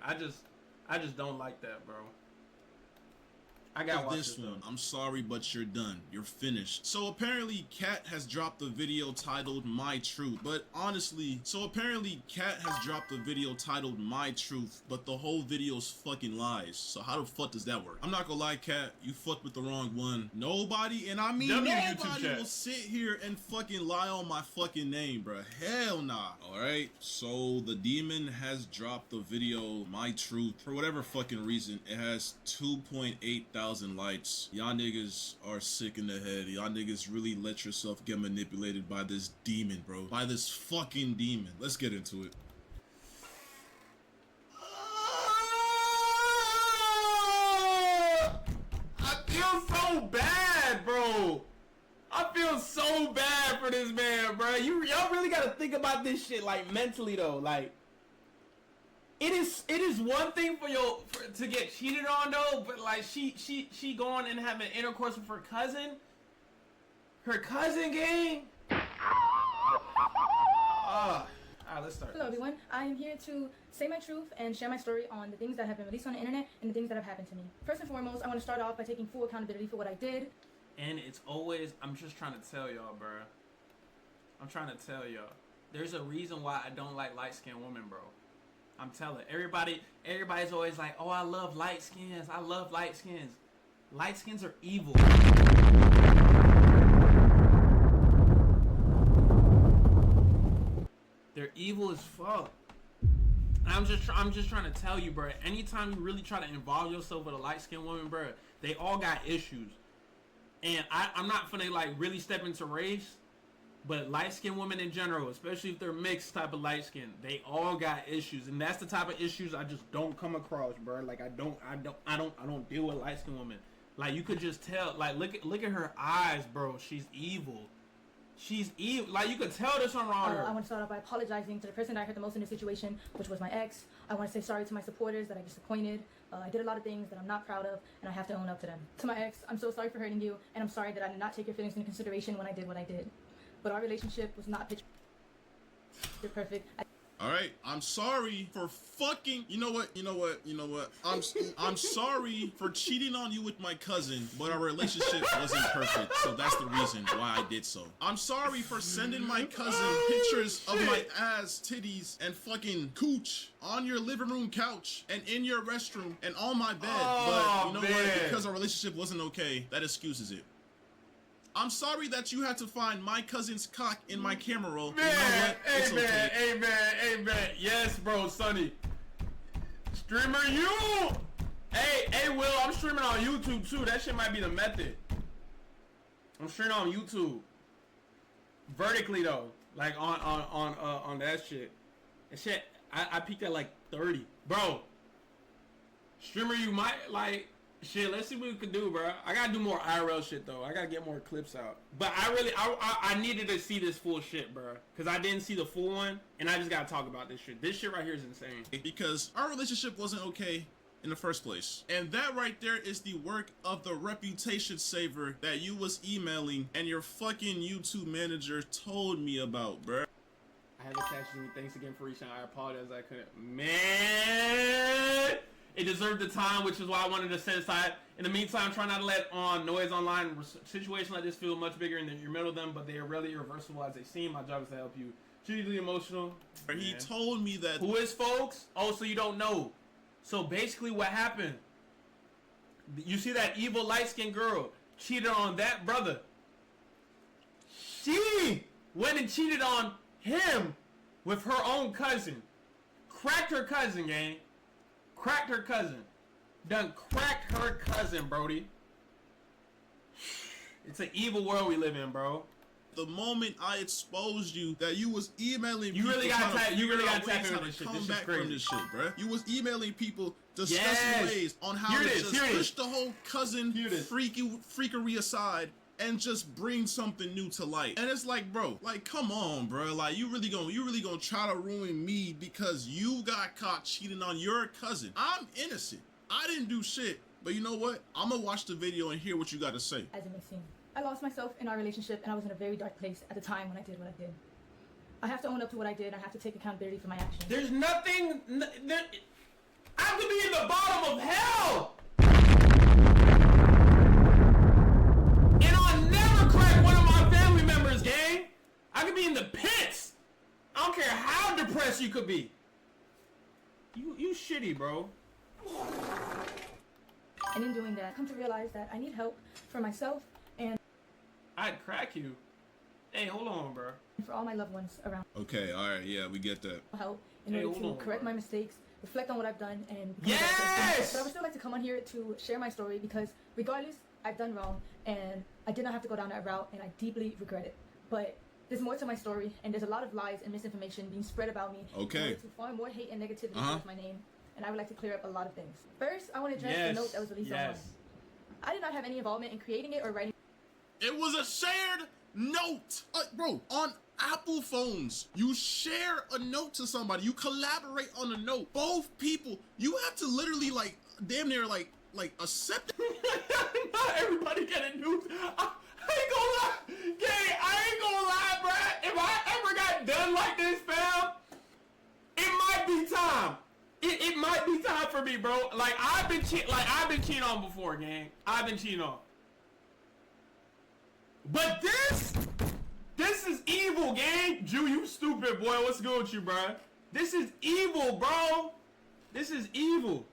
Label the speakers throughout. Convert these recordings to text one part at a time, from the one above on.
Speaker 1: I just don't like that, bro. I gotta watch
Speaker 2: this
Speaker 1: this
Speaker 2: one. I'm sorry, but you're done. You're finished. So apparently, Kat has dropped a video titled "My Truth." But honestly, Kat has dropped a video titled "My Truth," but the whole video's fucking lies. So how the fuck does that work? I'm not gonna lie, Kat. You fucked with the wrong one. Nobody, and I mean nobody, will sit here and fucking lie on my fucking name, bro. Hell nah. All right. So the demon has dropped the video "My Truth." For whatever fucking reason, it has 2.8 thousand likes. Y'all niggas are sick in the head. Y'all niggas really let yourself get manipulated by this demon, bro. By this fucking demon. Let's get into it.
Speaker 1: I feel so bad, bro. I feel so bad for this man, bro. Y'all really gotta think about this shit like mentally though. Like, it is one thing to get cheated on though, but like she going and having intercourse with her cousin gang. Alright, let's start.
Speaker 3: Hello everyone, I am here to say my truth and share my story on the things that have been released on the internet and the things that have happened to me. First and foremost, I want to start off by taking full accountability for what I did.
Speaker 1: And it's always, I'm just trying to tell y'all, bro. I'm trying to tell y'all. There's a reason why I don't like light-skinned women, bro. I'm telling everybody's always like, oh, I love light skins. I love light skins. Light skins are evil. They're evil as fuck. I'm just trying to tell you, bro. Anytime you really try to involve yourself with a light-skinned woman, bro, they all got issues. And I'm not finna like really step into race, but light-skinned women in general, especially if they're mixed type of light skin, they all got issues, and that's the type of issues I just don't come across, bro. Like I don't deal with light-skinned women. Like you could just tell. Like look at her eyes, bro. She's evil. She's evil. Like you could tell there's something wrong with her.
Speaker 3: I want to start off by apologizing to the person that I hurt the most in this situation, which was my ex. I want to say sorry to my supporters that I disappointed. I did a lot of things that I'm not proud of, and I have to own up to them. To my ex, I'm so sorry for hurting you, and I'm sorry that I did not take your feelings into consideration when I did what I did. But our relationship was not picture perfect.
Speaker 2: All right, I'm sorry for fucking. You know what? I'm sorry for cheating on you with my cousin, but our relationship wasn't perfect, so that's the reason why I did so. I'm sorry for sending my cousin pictures of my ass, titties, and fucking cooch on your living room couch and in your restroom and on my bed. But you know what? Because our relationship wasn't okay, that excuses it. I'm sorry that you had to find my cousin's cock in my camera roll.
Speaker 1: Man,
Speaker 2: you know what? It's okay.
Speaker 1: Amen. Yes, bro, Sonny. Streamer you. Hey, Will, I'm streaming on YouTube too. That shit might be the method. I'm streaming on YouTube. Vertically though, like on that shit. That shit, I peaked at like 30, bro. Streamer, you might like. Shit, let's see what we can do, bro. I gotta do more IRL shit though. I gotta get more clips out. But I needed to see this full shit, bro, because I didn't see the full one, and I just gotta talk about this shit. This shit right here is insane.
Speaker 2: Because our relationship wasn't okay in the first place, and that right there is the work of the reputation saver that you was emailing and your fucking YouTube manager told me about, bro.
Speaker 1: I had to catch you. Thanks again for reaching out. I apologize. I couldn't. Man. It deserved the time, which is why I wanted to set aside. In the meantime, try not to let noise online. Situations like this feel much bigger in the middle of them, but they are really irreversible as they seem. My job is to help you. Truly emotional.
Speaker 2: He told me that.
Speaker 1: Who is, folks? Oh, so you don't know. So basically what happened, you see that evil light-skinned girl cheated on that brother. She went and cheated on him with her own cousin. Cracked her cousin, gang. Cracked her cousin. Done cracked her cousin, Brody. It's an evil world we live in, bro.
Speaker 2: The moment I exposed you that you was emailing
Speaker 1: you really gotta tap into this shit.
Speaker 2: Come back from this shit, bro. You was emailing people discussing ways on how
Speaker 1: Here
Speaker 2: to
Speaker 1: it is,
Speaker 2: just push the whole cousin freakery aside and just bring something new to light. And it's like, bro, like, come on, bro. Like, you really gonna try to ruin me because you got caught cheating on your cousin. I'm innocent. I didn't do shit. But you know what? I'm gonna watch the video and hear what you got to say.
Speaker 3: As it may seem, I lost myself in our relationship, and I was in a very dark place at the time when I did what I did. I have to own up to what I did. I have to take accountability for my actions.
Speaker 1: There's nothing. I best you could be. You shitty, bro.
Speaker 3: And in doing that, I come to realize that I need help for myself and
Speaker 1: I'd crack you. Hey, hold on, bro.
Speaker 3: for all my loved ones around.
Speaker 2: Okay, all right, yeah, we get that.
Speaker 3: Help in
Speaker 1: Hey,
Speaker 3: order
Speaker 1: hold
Speaker 3: to
Speaker 1: on,
Speaker 3: correct
Speaker 1: bro.
Speaker 3: my mistakes, reflect on what I've done, and
Speaker 1: Yes!
Speaker 3: But I would still like to come on here to share my story because regardless, I've done wrong and I did not have to go down that route, and I deeply regret it. But there's more to my story, and there's a lot of lies and misinformation being spread about me.
Speaker 2: Okay.
Speaker 3: In order to farm more hate and negativity
Speaker 2: Uh-huh.
Speaker 3: with my name, and I would like to clear up a lot of things. First, I want to address
Speaker 1: Yes.
Speaker 3: the note that was released online. I did not have any involvement in creating it or writing.
Speaker 2: It was a shared note. Bro, on Apple phones, you share a note to somebody. You collaborate on a note. Both people, you have to literally like damn near like accept it.
Speaker 1: Not everybody getting nuked. I ain't gonna lie. Gang, I ain't gonna lie, bruh. If I ever got done like this, fam, it might be time. It might be time for me, bro. Like I've been cheating on before, gang. I've been cheating on. But this is evil, gang. Jew, you stupid boy. What's good with you, bruh? This is evil, bro. This is evil.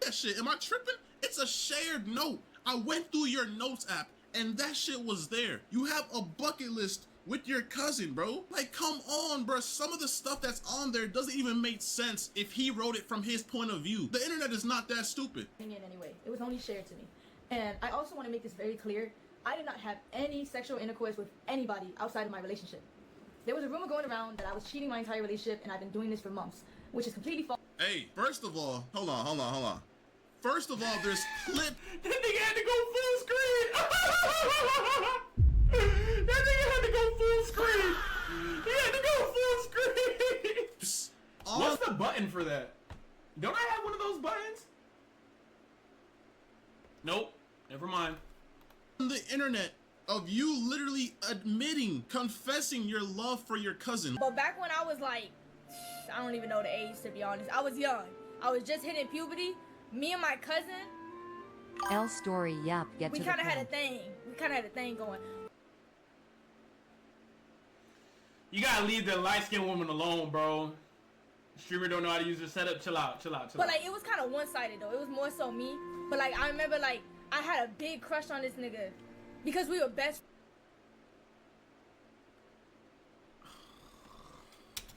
Speaker 2: That shit. Am I tripping? It's a shared note. I went through your notes app and that shit was there. You have a bucket list with your cousin, bro. Like, come on, bro. Some of the stuff that's on there doesn't even make sense if he wrote it from his point of view. The internet is not that stupid.
Speaker 3: In any way. It was only shared to me. And I also want to make this very clear. I did not have any sexual intercourse with anybody outside of my relationship. There was a rumor going around that I was cheating my entire relationship, and I've been doing this for months, which is completely false.
Speaker 2: Hey, first of all, hold on. First of all, there's clip.
Speaker 1: That nigga had to go full screen. That nigga had to go full screen. He had to go full screen. What's the button for that? Don't I have one of those buttons? Nope. Never mind.
Speaker 2: On the internet of you literally admitting, confessing your love for your cousin.
Speaker 4: But back when I was like, I don't even know the age to be honest. I was young. I was just hitting puberty. Me and my cousin,
Speaker 5: L story, yep, get
Speaker 4: we
Speaker 5: to the
Speaker 4: kind of had a
Speaker 5: point.
Speaker 4: thing. We kind of had a thing going.
Speaker 1: You gotta leave the light-skinned woman alone, bro. Streamer don't know how to use the setup. Chill out.
Speaker 4: But like, it was kind of one-sided though. It was more so me. But like, I remember like, I had a big crush on this nigga because we were best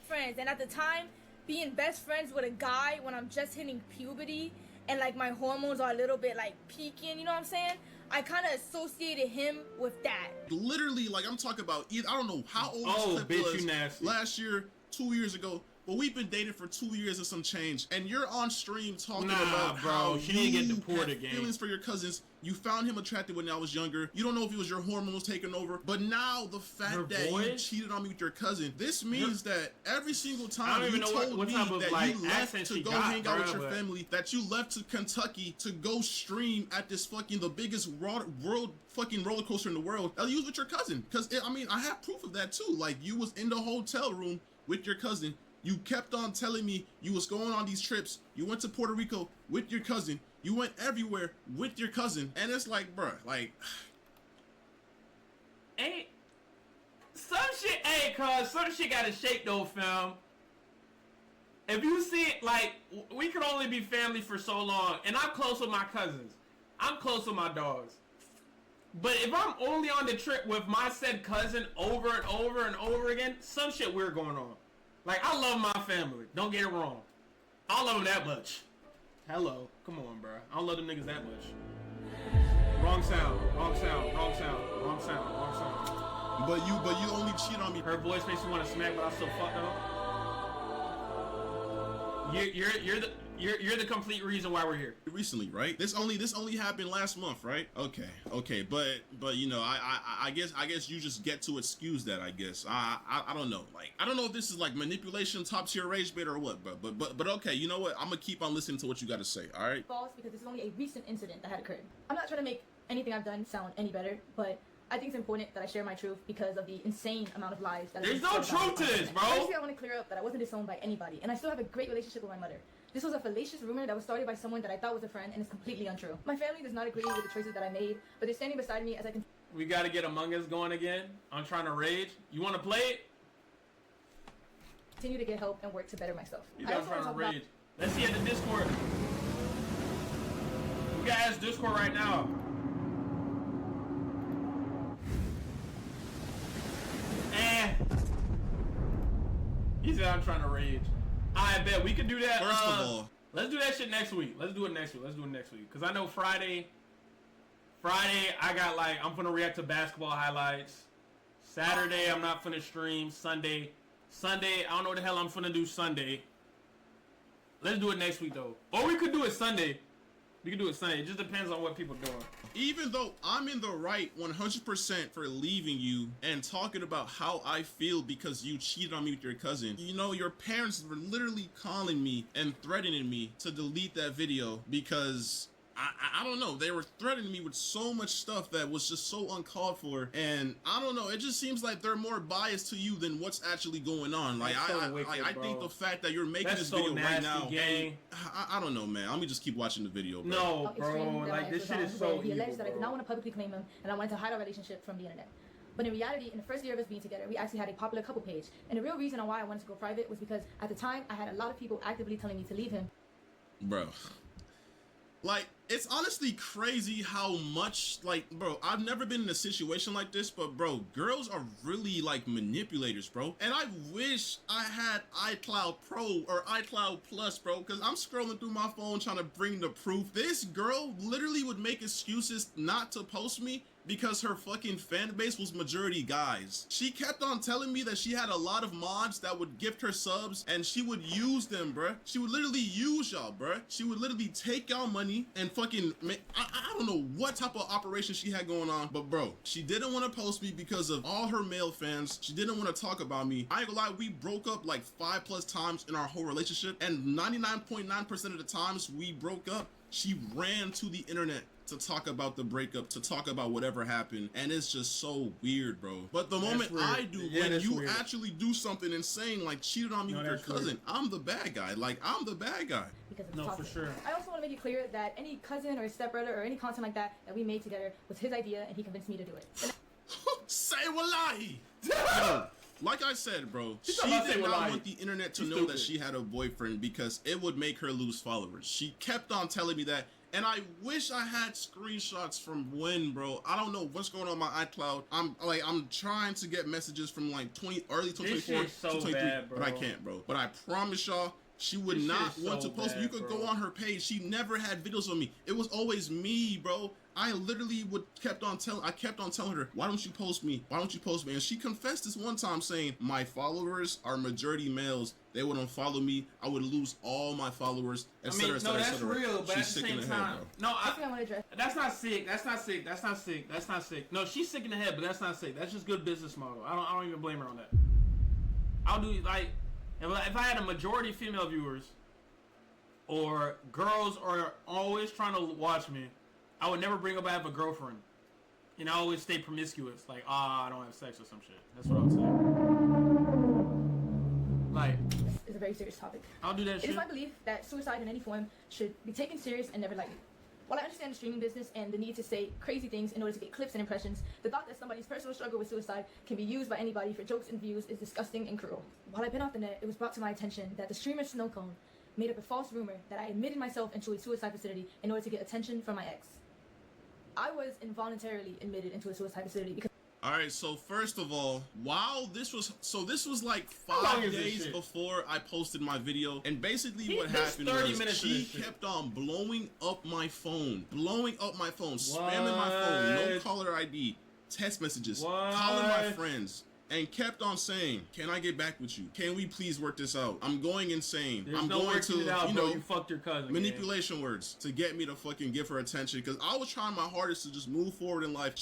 Speaker 4: friends. And at the time, being best friends with a guy when I'm just hitting puberty and like my hormones are a little bit like peaking, you know what I'm saying? I kind of associated him with that.
Speaker 2: Literally, like I'm talking about, I don't know how old
Speaker 1: Oh,
Speaker 2: this clip
Speaker 1: bitch,
Speaker 2: was.
Speaker 1: you nasty.
Speaker 2: Last year, 2 years ago. But we've been dating for 2 years and some change, and you're on stream talking
Speaker 1: Nah,
Speaker 2: about
Speaker 1: bro,
Speaker 2: how
Speaker 1: she
Speaker 2: you
Speaker 1: didn't get deported,
Speaker 2: had
Speaker 1: gang.
Speaker 2: feelings for your cousins. You found him attractive when I was younger. You don't know if it was your hormones taking over, but now the fact
Speaker 1: Your
Speaker 2: that you
Speaker 1: voice?
Speaker 2: cheated on me with your cousin, this means that every single
Speaker 1: I
Speaker 2: time
Speaker 1: don't
Speaker 2: you
Speaker 1: even know
Speaker 2: told
Speaker 1: what
Speaker 2: me
Speaker 1: type of,
Speaker 2: that
Speaker 1: like,
Speaker 2: you left
Speaker 1: accent
Speaker 2: to
Speaker 1: she
Speaker 2: go
Speaker 1: got,
Speaker 2: hang out with
Speaker 1: bruh,
Speaker 2: your
Speaker 1: but-
Speaker 2: family, that you left to Kentucky to go stream at this fucking the biggest world fucking roller coaster in the world. You was with your cousin, because I mean I have proof of that too. Like you was in the hotel room with your cousin. You kept on telling me you was going on these trips. You went to Puerto Rico with your cousin. You went everywhere with your cousin. And it's like, bruh, like...
Speaker 1: Ain't some shit, hey, cuz some shit gotta shake though, fam. If you see it, like, we could only be family for so long, and I'm close with my cousins. I'm close with my dogs. But if I'm only on the trip with my said cousin over and over and over again, some shit weird going on. Like, I love my family. Don't get it wrong. I don't love them that much. Hello. Come on, bro. I don't love them niggas that much. Wrong sound. Wrong sound. Wrong sound. Wrong sound. Wrong sound.
Speaker 2: But you only cheat on me.
Speaker 1: Her voice makes me want to smack, but I still fuck though. You're the complete reason why we're here.
Speaker 2: Recently, right? This only happened last month, right? Okay, but you know, I guess you just get to excuse that. I guess I don't know. Like I don't know if this is like manipulation, top tier rage bait or what. But okay, you know what? I'm gonna keep on listening to what you got to say. All right.
Speaker 3: False because this is only a recent incident that had occurred. I'm not trying to make anything I've done sound any better, but I think it's important that I share my truth because of the insane amount of lies that
Speaker 1: There's
Speaker 3: have
Speaker 1: no
Speaker 3: been spread about
Speaker 1: truth to
Speaker 3: me.
Speaker 1: this, bro.
Speaker 3: Firstly, I want to clear up that I wasn't disowned by anybody, and I still have a great relationship with my mother. This was a fallacious rumor that was started by someone that I thought was a friend, and is completely untrue. My family does not agree with the choices that I made, but they're standing beside me as I continue
Speaker 1: We gotta get Among Us going again. I'm trying to rage. You wanna play it?
Speaker 3: continue to get help and work to better myself.
Speaker 1: You
Speaker 3: I
Speaker 1: guys
Speaker 3: also want
Speaker 1: trying
Speaker 3: to
Speaker 1: to
Speaker 3: talk
Speaker 1: rage. Let's see at the Discord. We got ask Discord right now. He said I'm trying to rage. I bet we could do that.
Speaker 2: First of all,
Speaker 1: let's do that shit next week. Let's do it next week. Cause I know Friday I got like I'm gonna react to basketball highlights. Saturday I'm not finna stream. Sunday I don't know what the hell I'm finna do Sunday. Let's do it next week though. Or we could do it Sunday. We could do it Sunday. It just depends on what people are doing.
Speaker 2: even though I'm in the right 100% for leaving you and talking about how I feel because you cheated on me with your cousin, you know, your parents were literally calling me and threatening me to delete that video because I don't know, they were threatening me with so much stuff that was just so uncalled for, and I don't know, it just seems like they're more biased to you than what's actually going on. Like
Speaker 1: That's so wicked,
Speaker 2: I think
Speaker 1: bro.
Speaker 2: the fact that you're making
Speaker 1: That's
Speaker 2: this
Speaker 1: so
Speaker 2: video right
Speaker 1: nasty,
Speaker 2: now,
Speaker 1: gang.
Speaker 2: I don't know, man. Let me just keep watching the video, bro.
Speaker 1: No,
Speaker 3: extreme
Speaker 1: bro,
Speaker 3: that
Speaker 1: like
Speaker 3: my
Speaker 1: this
Speaker 3: ex
Speaker 1: shit
Speaker 3: was
Speaker 1: is
Speaker 3: on,
Speaker 1: so
Speaker 3: where he
Speaker 1: evil,
Speaker 3: alleged that I did
Speaker 1: bro.
Speaker 3: not want to publicly claim him and I wanted to hide our relationship from the internet. But in reality, in the first year of us being together, we actually had a popular couple page. And the real reason on why I wanted to go private was because at the time, I had a lot of people actively telling me to leave him.
Speaker 2: Bro, like, it's honestly crazy how much, like, bro, I've never been in a situation like this, but bro, girls are really like manipulators, bro. And I wish I had iCloud Pro or iCloud Plus, bro, because I'm scrolling through my phone trying to bring the proof. This girl literally would make excuses not to post me because her fucking fan base was majority guys. She kept on telling me that she had a lot of mods that would gift her subs and she would use them, bruh. She would literally use y'all, bruh. She would literally take y'all money and fucking make, I don't know what type of operation she had going on, but bro, she didn't want to post me because of all her male fans. She didn't want to talk about me. I ain't gonna lie, we broke up like 5+ times in our whole relationship, and 99.9% of the times we broke up, she ran to the internet to talk about the breakup, to talk about whatever happened, and it's just so weird, bro. But the moment
Speaker 1: weird.
Speaker 2: I do,
Speaker 1: Yeah,
Speaker 2: when
Speaker 1: that's
Speaker 2: you
Speaker 1: weird.
Speaker 2: actually do something insane, like cheated on me
Speaker 1: No,
Speaker 2: with your
Speaker 1: that's weird.
Speaker 2: cousin, I'm the bad guy. Like, I'm the bad guy.
Speaker 3: Because of
Speaker 1: No,
Speaker 3: the
Speaker 1: for
Speaker 3: toxic.
Speaker 1: sure.
Speaker 3: I also want to make it clear that any cousin or stepbrother or any content like that we made together was his idea and he convinced me to do it. And
Speaker 2: Say wallahi. Yo, like I said, bro, she
Speaker 1: talking about say
Speaker 2: did not
Speaker 1: wallahi.
Speaker 2: want the internet to
Speaker 1: You
Speaker 2: know that
Speaker 1: stupid.
Speaker 2: she had a boyfriend because it would make her lose followers. She kept on telling me that, and I wish I had screenshots from when, bro. I don't know what's going on my iCloud. I'm trying to get messages from like early 2024
Speaker 1: shit's so
Speaker 2: to 23,
Speaker 1: bad,
Speaker 2: but I
Speaker 1: bro.
Speaker 2: can't, bro. But I promise y'all, she would
Speaker 1: This shit
Speaker 2: not
Speaker 1: is
Speaker 2: want
Speaker 1: so
Speaker 2: to post me. You
Speaker 1: bad,
Speaker 2: could
Speaker 1: bro.
Speaker 2: go on her page. She never had videos of me. It was always me, bro. I literally kept on telling her, why don't you post me? Why don't you post me? And she confessed this one time saying, my followers are majority males. They would unfollow me. I would lose all my followers,
Speaker 1: I
Speaker 2: etc.
Speaker 1: mean, no, that's
Speaker 2: etc.
Speaker 1: real, but
Speaker 2: She's
Speaker 1: at the
Speaker 2: sick
Speaker 1: same
Speaker 2: in the
Speaker 1: time,
Speaker 2: head, bro.
Speaker 1: no,
Speaker 3: that's what I want to address.
Speaker 1: that's not sick. That's not sick. That's not sick. That's not sick. No, she's sick in the head, but that's not sick. That's just good business model. I don't even blame her on that. I'll do like if I had a majority female viewers or girls are always trying to watch me, I would never bring up I have a girlfriend. And I always stay promiscuous, like I don't have sex or some shit. That's what I would say. Like
Speaker 3: It's a very serious topic.
Speaker 1: I'll do that
Speaker 3: It
Speaker 1: shit.
Speaker 3: is my belief that suicide in any form should be taken serious and never lightly. While I understand the streaming business and the need to say crazy things in order to get clips and impressions, the thought that somebody's personal struggle with suicide can be used by anybody for jokes and views is disgusting and cruel. While I've been off the net, it was brought to my attention that the streamer Snowcone made up a false rumor that I admitted myself into a suicide facility in order to get attention from my ex. I was involuntarily admitted into a suicide facility because
Speaker 2: All right, so first of all, while this was like
Speaker 1: How long
Speaker 2: 5
Speaker 1: is this
Speaker 2: days
Speaker 1: shit?
Speaker 2: before I posted my video, and basically what
Speaker 1: There's
Speaker 2: happened
Speaker 1: 30
Speaker 2: was
Speaker 1: minutes of
Speaker 2: she
Speaker 1: this shit.
Speaker 2: kept on blowing up my phone, spamming my phone, no
Speaker 1: What?
Speaker 2: caller ID, text messages,
Speaker 1: What?
Speaker 2: calling my friends, and kept on saying, "Can I get back with you? Can we please work this out? I'm going insane.
Speaker 1: There's
Speaker 2: I'm
Speaker 1: no
Speaker 2: going
Speaker 1: working
Speaker 2: to,
Speaker 1: it out,
Speaker 2: you
Speaker 1: bro.
Speaker 2: know,
Speaker 1: You fucked your cousin.
Speaker 2: manipulation words to get me to fucking give her attention because I was trying my hardest to just move forward in life.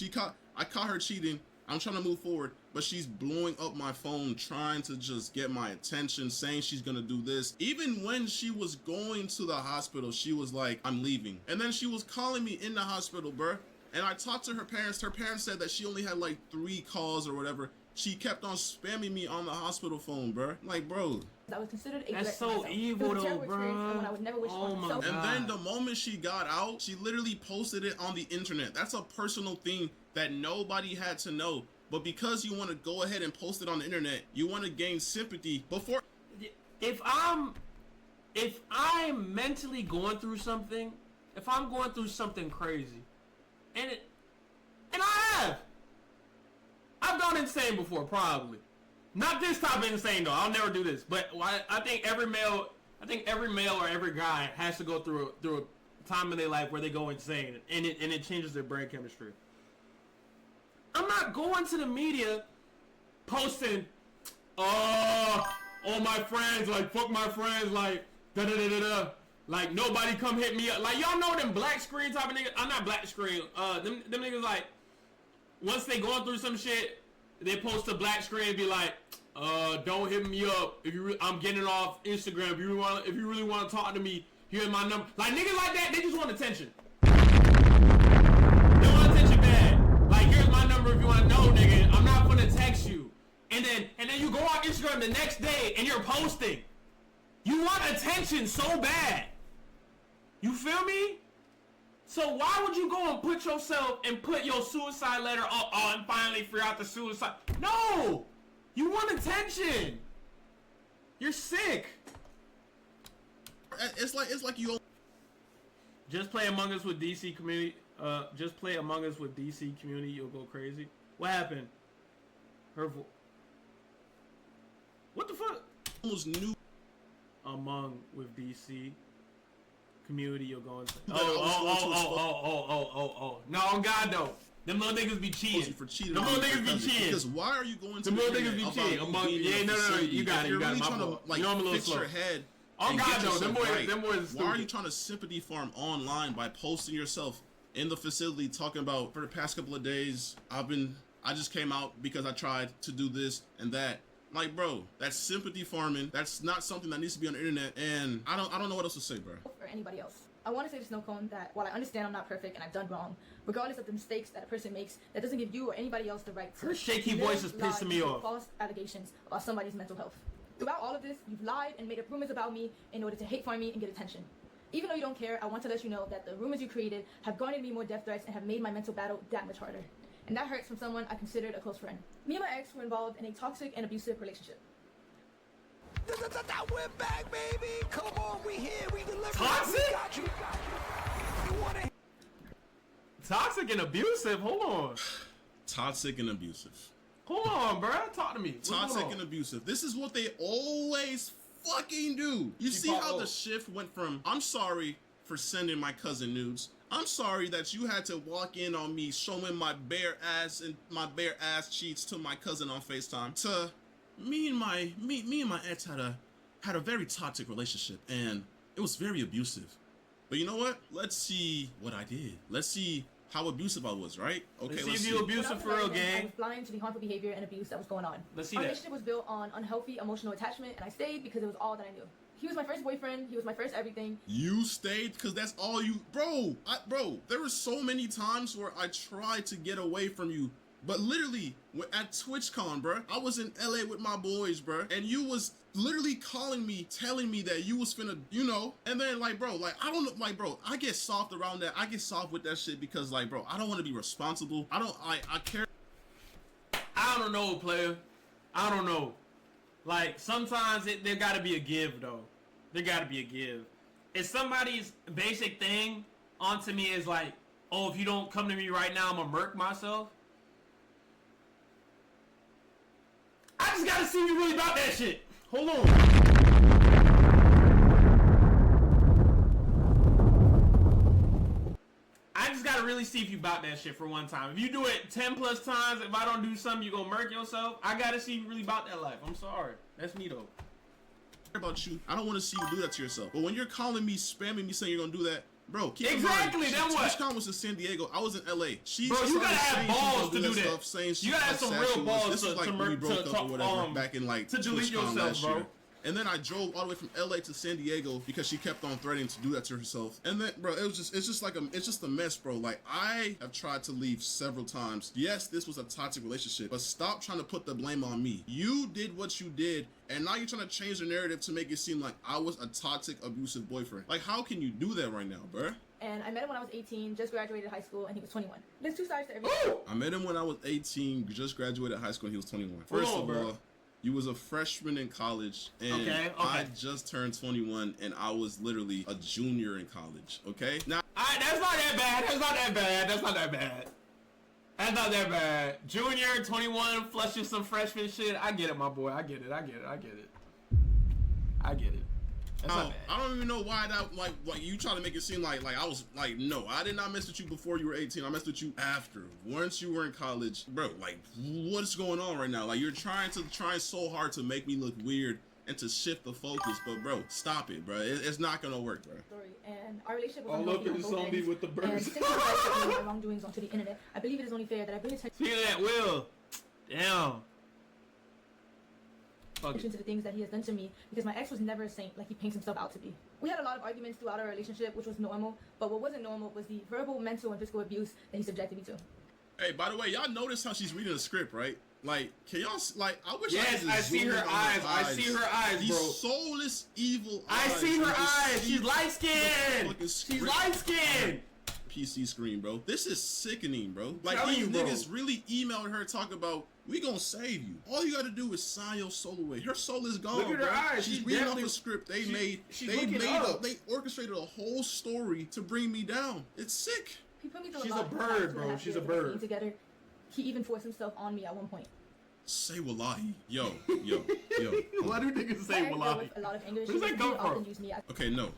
Speaker 2: I caught her cheating. I'm trying to move forward, but she's blowing up my phone, trying to just get my attention, saying she's gonna do this. Even when she was going to the hospital, she was like, I'm leaving. And then she was calling me in the hospital, bruh. And I talked to her parents. Her parents said that she only had like 3 calls or whatever. She kept on spamming me on the hospital phone, bruh. Like, bro.
Speaker 3: I was considered a
Speaker 1: That's
Speaker 3: threat to
Speaker 1: so
Speaker 3: myself.
Speaker 1: evil,
Speaker 3: It was a terrible
Speaker 1: though,
Speaker 3: experience and
Speaker 1: bruh.
Speaker 3: one I would never wish
Speaker 1: Oh
Speaker 3: on
Speaker 1: my
Speaker 3: myself.
Speaker 2: And then
Speaker 1: God.
Speaker 2: the moment she got out, she literally posted it on the internet. That's a personal thing that nobody had to know. But because you want to go ahead and post it on the internet, you want to gain sympathy before.
Speaker 1: if I'm mentally going through something, if I'm going through something crazy, and I've gone insane before, probably. Not this type of insane though. I'll never do this. But I think every male or every guy has to go through a time in their life where they go insane, and it changes their brain chemistry. I'm not going to the media posting, all my friends, like, fuck my friends, like, da-da-da-da-da. Like, nobody come hit me up. Like, y'all know them black screen type of niggas. I'm not black screen. Them niggas, like, once they going through some shit, they post a black screen and be like, don't hit me up. I'm getting off Instagram. If you really want to talk to me, here's my number. Like, niggas like that, they just want attention. They want attention bad. Like, here's my number if you want to know, nigga. I'm not gonna text you. And then you go on Instagram the next day and you're posting. You want attention so bad. You feel me? So why would you go and put yourself and put your suicide letter up? Oh, I'm finally free out the suicide. No! You want attention. You're sick.
Speaker 2: It's like you.
Speaker 1: Just play Among Us with DC community. Just play Among Us with DC community. You'll go crazy. What happened? What the fuck?
Speaker 2: Almost new.
Speaker 1: Among with DC community, you'll go into. No, on God though. Them little niggas be cheating.
Speaker 2: For cheating.
Speaker 1: Them little niggas be cheating.
Speaker 2: Because why are you going to
Speaker 1: them little niggas be cheating? No, you got it. You got it.
Speaker 2: My fault. Like, you know I'm a little slow. Your head.
Speaker 1: On God though, them boys.
Speaker 2: Why are you trying to sympathy farm online by posting yourself in the facility talking about, for the past couple of days, I just came out because I tried to do this and that. Like, bro, that's sympathy farming. That's not something that needs to be on the internet, and I don't know what else to say, bro.
Speaker 3: Or anybody else. I want to say to Snow Cone that while I understand I'm not perfect and I've done wrong, regardless of the mistakes that a person makes, that doesn't give you or anybody else the right to.
Speaker 1: Her shaky voice is pissing me off.
Speaker 3: False allegations about somebody's mental health. Throughout all of this, you've lied and made up rumors about me in order to hate farm me and get attention. Even though you don't care, I want to let you know that the rumors you created have garnered me more death threats and have made my mental battle that much harder. And that hurts from someone I considered a close friend. Me and my ex were involved in a toxic and abusive relationship.
Speaker 6: We're back, baby. Come on, we here, we deliver.
Speaker 1: Toxic?
Speaker 6: We got you. You wanna...
Speaker 1: Toxic and abusive? Hold on.
Speaker 2: Toxic and abusive.
Speaker 1: Hold on, bro. Talk to me.
Speaker 2: Toxic and abusive. This is what they always fucking do. You see how the shift went from, I'm sorry for sending my cousin nudes. I'm sorry that you had to walk in on me showing my bare ass and my bare ass cheeks to my cousin on FaceTime, to me and my ex had a very toxic relationship, and it was very abusive. But you know what? Let's see what I did. Let's see how abusive I was, right? Okay,
Speaker 1: let's see if you abusive for real, gang.
Speaker 3: I was blind to the harmful behavior and abuse that was going on.
Speaker 1: Let's see
Speaker 3: Our
Speaker 1: that.
Speaker 3: relationship was built on unhealthy emotional attachment, and I stayed because it was all that I knew. He was my first boyfriend. He was my first everything.
Speaker 2: You stayed because that's all you... Bro, there were so many times where I tried to get away from you. But literally, at TwitchCon, bro, I was in LA with my boys, bro, and you was literally calling me, telling me that you was finna, you know, and then, like, bro, like, I don't know, like, bro, I get soft around that. I get soft with that shit because, like, bro, I don't want to be responsible. I care.
Speaker 1: I don't know, player. I don't know. Like, sometimes there gotta be a give, though. There gotta be a give. If somebody's basic thing onto me is like, oh, if you don't come to me right now, I'm gonna murk myself. I just gotta see you really about that shit. Hold on. I just gotta really see if you about that shit for one time. If you do it 10 plus times, if I don't do something, you gonna murk yourself. I gotta see you really about that life. I'm sorry. That's me though.
Speaker 2: About you, I don't want to see you do that to yourself. But when you're calling me, spamming me, saying you're gonna do that, bro, keep
Speaker 1: exactly.
Speaker 2: in
Speaker 1: Then
Speaker 2: mind,
Speaker 1: what?
Speaker 2: TwitchCon was in San Diego. I was in LA.
Speaker 1: Bro, you gotta have balls to do that.
Speaker 2: Saying
Speaker 1: you gotta have some real balls
Speaker 2: this is like when we broke up or whatever back in like
Speaker 1: to delete
Speaker 2: TwitchCon
Speaker 1: yourself,
Speaker 2: last
Speaker 1: bro.
Speaker 2: year. And then I drove all the way from LA to San Diego because she kept on threatening to do that to herself. And then, bro, it's just a mess, bro. Like, I have tried to leave several times. Yes, this was a toxic relationship, but stop trying to put the blame on me. You did what you did, and now you're trying to change the narrative to make it seem like I was a toxic, abusive boyfriend. Like, how can you do that right now, bro?
Speaker 3: And I met him when I was 18, just graduated high school, and he was 21. There's two sides to everything.
Speaker 2: I met him when I was 18, just graduated high school, and he was 21.
Speaker 1: First of all,
Speaker 2: You was a freshman in college, and
Speaker 1: Okay.
Speaker 2: I just turned 21, and I was literally a junior in college. Okay, now
Speaker 1: Alright, that's not that bad. That's not that bad. That's not that bad. That's not that bad. Junior, 21, flushing some freshman shit. I get it, my boy. I get it. I get it. I get it. I get it. That's not bad.
Speaker 2: I don't even know why that like you try to make it seem like I was like, no, I did not mess with you before you were 18. I messed with you after. Once you were in college, bro. Like, what's going on right now? Like, you're trying so hard to make me look weird and to shift the focus, but bro, stop it, bro. It's not gonna work, bro.
Speaker 3: Story, and our relationship was
Speaker 1: Oh,
Speaker 3: unhealthy
Speaker 1: look at
Speaker 3: on
Speaker 1: the
Speaker 3: both
Speaker 1: zombie
Speaker 3: ends.
Speaker 1: with the
Speaker 3: And
Speaker 1: birds.
Speaker 3: since you guys put me my wrongdoings onto the internet, I believe it is only fair that I bring attention
Speaker 1: See that, Will? Damn. Fuck
Speaker 3: to
Speaker 1: it.
Speaker 3: the things that he has done to me, because my ex was never a saint like he paints himself out to be. We had a lot of arguments throughout our relationship, which was normal, but what wasn't normal was the verbal, mental, and physical abuse that he subjected me to.
Speaker 2: Hey, by the way, y'all notice how she's reading the script, right? Like, can y'all like? I wish
Speaker 1: Yes,
Speaker 2: I could
Speaker 1: I
Speaker 2: just
Speaker 1: see
Speaker 2: zoom
Speaker 1: her
Speaker 2: in on
Speaker 1: eyes. I see her eyes,
Speaker 2: These
Speaker 1: bro.
Speaker 2: soulless, evil
Speaker 1: I
Speaker 2: eyes.
Speaker 1: see
Speaker 2: You
Speaker 1: her
Speaker 2: just
Speaker 1: eyes.
Speaker 2: see
Speaker 1: She's
Speaker 2: the
Speaker 1: light skinned.
Speaker 2: fucking
Speaker 1: She's
Speaker 2: script
Speaker 1: light skinned.
Speaker 2: PC screen, bro. This is sickening, bro. Like,
Speaker 1: Telling
Speaker 2: these
Speaker 1: you, bro.
Speaker 2: niggas really emailed her talking about, we gonna save you. All you gotta do is sign your soul away. Her soul is gone.
Speaker 1: Look at her
Speaker 2: bro.
Speaker 1: eyes.
Speaker 2: She's
Speaker 1: She's
Speaker 2: reading off
Speaker 1: definitely-
Speaker 2: a script they
Speaker 1: she-
Speaker 2: made.
Speaker 1: she's
Speaker 2: They
Speaker 1: looking
Speaker 2: made
Speaker 1: up.
Speaker 2: They orchestrated a whole story to bring me down. It's sick.
Speaker 3: He put me through
Speaker 1: She's
Speaker 3: a
Speaker 1: a
Speaker 3: lot
Speaker 1: bird,
Speaker 3: in the last
Speaker 1: bro.
Speaker 3: 2.5
Speaker 1: She's
Speaker 3: years
Speaker 1: a
Speaker 3: of us being
Speaker 1: bird.
Speaker 3: together. He even forced himself on me at one point.
Speaker 2: Say wallahi. Yo.
Speaker 1: Why do niggas
Speaker 3: My
Speaker 1: say
Speaker 3: ex dealt
Speaker 1: wallahi?
Speaker 3: with a lot of anger
Speaker 1: Where does
Speaker 3: issues.
Speaker 1: that
Speaker 3: He
Speaker 1: come
Speaker 3: would often
Speaker 1: from?
Speaker 3: use me as
Speaker 2: Okay, no.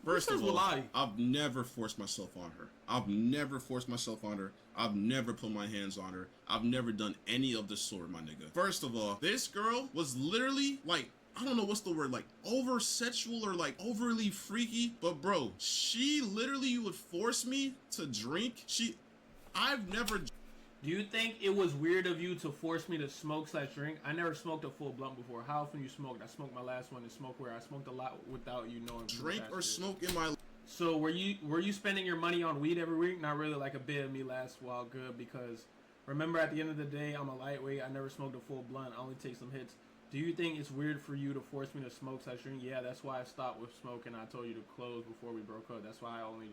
Speaker 2: First
Speaker 1: says
Speaker 2: of all,
Speaker 1: wallahi?
Speaker 2: I've never forced myself on her. I've never forced myself on her. I've never put my hands on her. I've never done any of the sort, my nigga. First of all, this girl was literally like, I don't know what's the word, like over sexual or like overly freaky. But bro, she literally would force me to drink. I've never.
Speaker 1: Do you think it was weird of you to force me to smoke/drink? I never smoked a full blunt before. How often you smoked? I smoked my last one in smoke where I smoked a lot without you knowing.
Speaker 2: Drink or
Speaker 1: That shit.
Speaker 2: smoke in my.
Speaker 1: So were you spending your money on weed every week? Not really. Like a bit of me lasts while good, because remember, at the end of the day, I'm a lightweight. I never smoked a full blunt. I only take some hits. Do you think it's weird for you to force me to smoke/drink? Yeah, that's why I stopped with smoking. I told you to close before we broke up. That's why I only.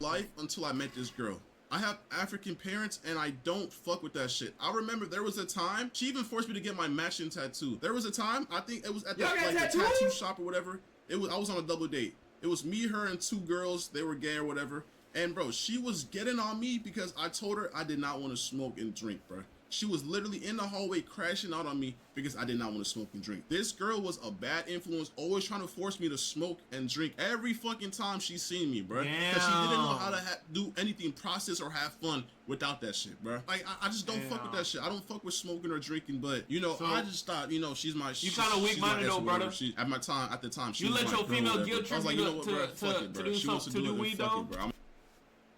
Speaker 2: Life until I met this girl. I have African parents and I don't fuck with that shit. I remember there was a time she even forced me to get my matching tattoo. There was a time, I think it was at
Speaker 1: Y'all
Speaker 2: that,
Speaker 1: got
Speaker 2: like the
Speaker 1: tattoos?
Speaker 2: tattoo shop or whatever. I was on a double date. It was me, her, and two girls. They were gay or whatever. And bro, she was getting on me because I told her I did not want to smoke and drink, bro. She was literally in the hallway crashing out on me because I did not want to smoke and drink. This girl was a bad influence, always trying to force me to smoke and drink every fucking time she seen me, bro. Because she didn't know how to do anything, process or have fun without that shit, bro. Like, I just don't fuck with that shit. I don't fuck with smoking or drinking, but, you know,
Speaker 1: So-
Speaker 2: I just thought, you know, she's my...
Speaker 1: You kinda weak-minded though, brother.
Speaker 2: At the time, she
Speaker 1: You
Speaker 2: was
Speaker 1: let
Speaker 2: my
Speaker 1: your
Speaker 2: girl,
Speaker 1: female
Speaker 2: whatever.
Speaker 1: guilt
Speaker 2: I was
Speaker 1: trip
Speaker 2: like,
Speaker 1: you
Speaker 2: you know what,
Speaker 1: to-
Speaker 2: bro?
Speaker 1: to-
Speaker 2: Fuck it,
Speaker 1: to
Speaker 2: bro.
Speaker 1: do
Speaker 2: She wants
Speaker 1: some-
Speaker 2: to
Speaker 1: to
Speaker 2: do
Speaker 1: do
Speaker 2: it,
Speaker 1: weed,
Speaker 2: then fuck
Speaker 1: though?
Speaker 2: it, bro.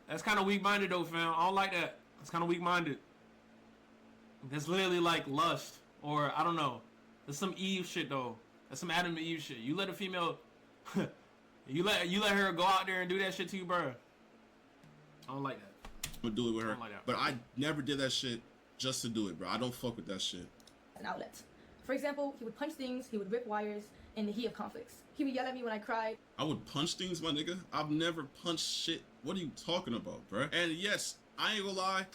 Speaker 1: That's kind of weak-minded though, fam. I don't like that. It's kind of weak-minded. That's literally like lust, or I don't know. That's some Eve shit though. That's some Adam and Eve shit. You let a female, you let her go out there and do that shit to you, bro. I don't like that.
Speaker 2: I'm gonna do it with her.
Speaker 1: Something like that.
Speaker 2: But I never did that shit just to do it, bro. I don't fuck with that shit.
Speaker 3: an outlet. For example, he would punch things, he would rip wires in the heat of conflicts. He would yell at me when I cried.
Speaker 2: I would punch things, my nigga. I've never punched shit. What are you talking about, bro? And yes, I ain't gonna lie,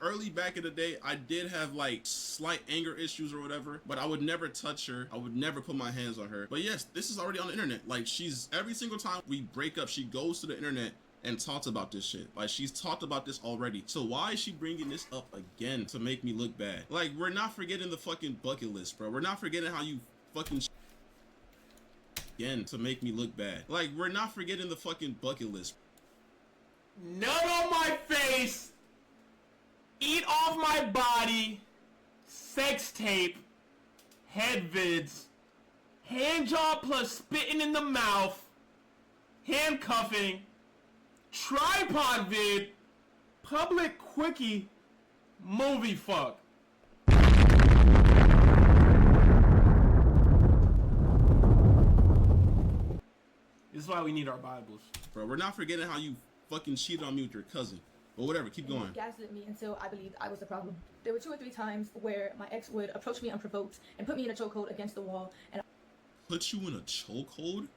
Speaker 2: early back in the day, I did have like slight anger issues or whatever, but I would never touch her. I would never put my hands on her. But yes, this is already on the internet. Like, she's, every single time we break up, she goes to the internet and talks about this shit. Like, she's talked about this already. So why is she bringing this up again to make me look bad? Like, we're not forgetting the fucking bucket list, bro. We're not forgetting how you fucking again to make me look bad. Like, we're not forgetting the fucking bucket list.
Speaker 1: Nut on my face, eat off my body, sex tape, head vids, hand job plus spitting in the mouth, handcuffing, tripod vid, public quickie, movie fuck. This is why we need our Bibles.
Speaker 2: Bro, we're not forgetting how you fucking cheated on me with your cousin. But whatever, keep
Speaker 3: And
Speaker 2: going.
Speaker 3: he gaslit me until I believed I was the problem. There were 2 or 3 times where my ex would approach me unprovoked and put me in a chokehold against the wall, and
Speaker 2: Put you in a chokehold?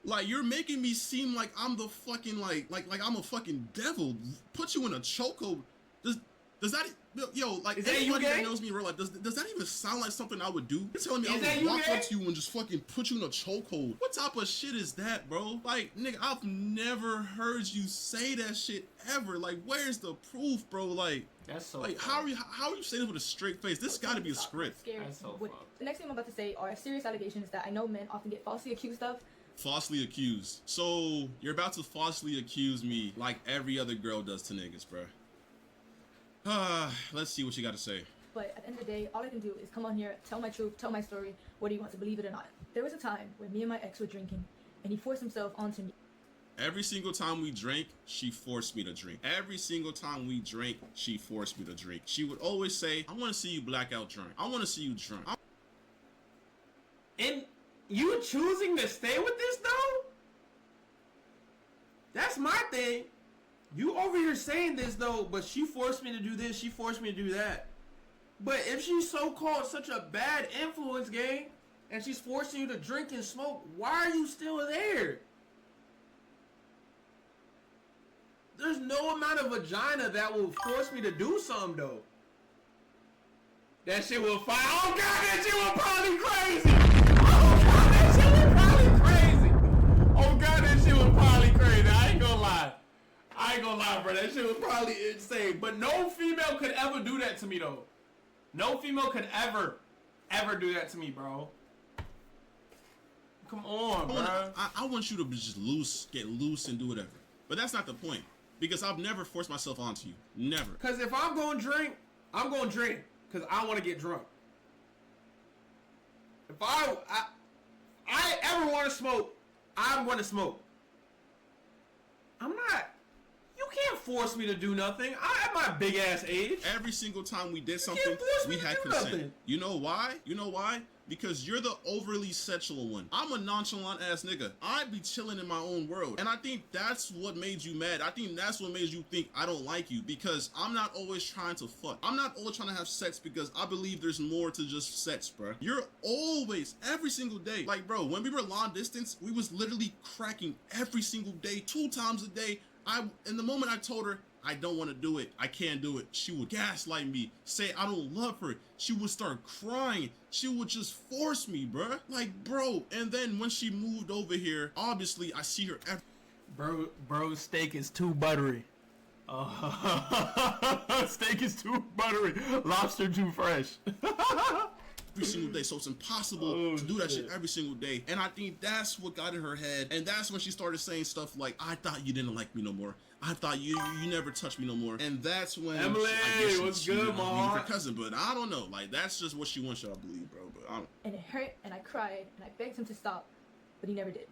Speaker 2: Like, you're making me seem like I'm the fucking, like I'm a fucking devil. Put you in a chokehold. Does that, yo, like,
Speaker 1: Is that you,
Speaker 2: anybody that
Speaker 1: gay?
Speaker 2: knows me in real life, does that even sound like something I would do? You're telling me
Speaker 1: Is
Speaker 2: I
Speaker 1: that
Speaker 2: would
Speaker 1: you,
Speaker 2: walk
Speaker 1: gay?
Speaker 2: up to you and just fucking put you in a chokehold? What type of shit is that, bro? Like, nigga, I've never heard you say that shit ever. Like, where's the proof, bro? Like,
Speaker 1: That's so.
Speaker 2: like, how are you saying this with a straight face? This gotta be a script.
Speaker 3: Scary.
Speaker 1: That's so
Speaker 3: What-
Speaker 1: fucked.
Speaker 3: The next thing I'm about to say are serious allegations that I know men often get falsely accused of.
Speaker 2: Falsely accused. So, you're about to falsely accuse me like every other girl does to niggas, bro. Let's see what you gotta say.
Speaker 3: But at the end of the day, all I can do is come on here, tell my truth, tell my story, whether you want to believe it or not. There was a time when me and my ex were drinking, and he forced himself onto me.
Speaker 2: Every single time we drank, she forced me to drink. Every single time we drank, she forced me to drink. She would always say, I want to see you blackout drunk. I want to see you drunk.
Speaker 1: And you choosing to stay with this though? That's my thing. You over here saying this though, but she forced me to do this, she forced me to do that. But if she's so-called such a bad influence, gang, and she's forcing you to drink and smoke, why are you still there? There's no amount of vagina that will force me to do something though. That shit will fire. Oh god, that shit will probably crazy. Oh god, that shit will probably crazy. Oh god, that shit was probably crazy. I ain't gonna lie, bro. That shit was probably insane. But no female could ever do that to me though. No female could ever do that to me, bro. Come on, bro.
Speaker 2: I want you to just get loose and do whatever. But that's not the point. Because I've never forced myself onto you. Never.
Speaker 1: Because if I'm going to drink, I'm going to drink. Because I want to get drunk. If I ever want to smoke, I'm going to smoke. I'm not. You can't force me to do nothing. At my big ass age.
Speaker 2: Every single time we did something,
Speaker 1: force me
Speaker 2: we
Speaker 1: to
Speaker 2: had
Speaker 1: do
Speaker 2: consent.
Speaker 1: nothing.
Speaker 2: You know why? You know why? Because you're the overly sexual one. I'm a nonchalant ass nigga. I be chilling in my own world. And I think that's what made you mad. I think that's what made you think I don't like you. Because I'm not always trying to fuck. I'm not always trying to have sex because I believe there's more to just sex, bro. You're always, every single day. Like, bro, when we were long distance, we was literally cracking every single day, 2 times a day. In the moment I told her, I don't want to do it, I can't do it, she would gaslight me, say I don't love her, she would start crying, she would just force me, bruh. Like, bro, and then when she moved over here, obviously I see her
Speaker 1: Bro, steak is too buttery. Steak is too buttery. Lobster too fresh.
Speaker 2: every single day, so it's impossible to do that shit every single day. And I think that's what got in her head, and that's when she started saying stuff like, I thought you didn't like me no more, I thought you never touched me no more. And that's when
Speaker 1: Emily,
Speaker 2: I guess
Speaker 1: what's
Speaker 2: she
Speaker 1: good,
Speaker 2: was
Speaker 1: ma?
Speaker 2: her cousin, but I don't know, like, that's just what she wants y'all to believe, bro. But I don't.
Speaker 3: And it hurt, and I cried, and I begged him to stop, but he never did.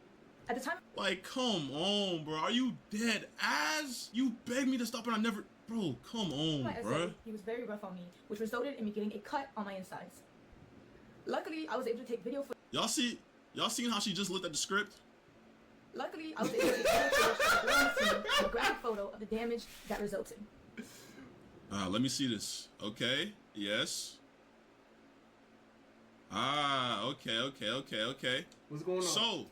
Speaker 3: At the time,
Speaker 2: Like, come on, bro. Are you dead ass? You begged me to stop and I never... Bro, come on,
Speaker 3: my
Speaker 2: bro.
Speaker 3: essay, he was very rough on me, which resulted in me getting a cut on my insides. Luckily, I was able to take video footage.
Speaker 2: Y'all seen how she just looked at the script?
Speaker 3: Luckily, I was able to take video footage and a graphic photo of the damage that resulted.
Speaker 2: Let me see this. Okay, yes. Okay.
Speaker 1: What's going on?
Speaker 2: So,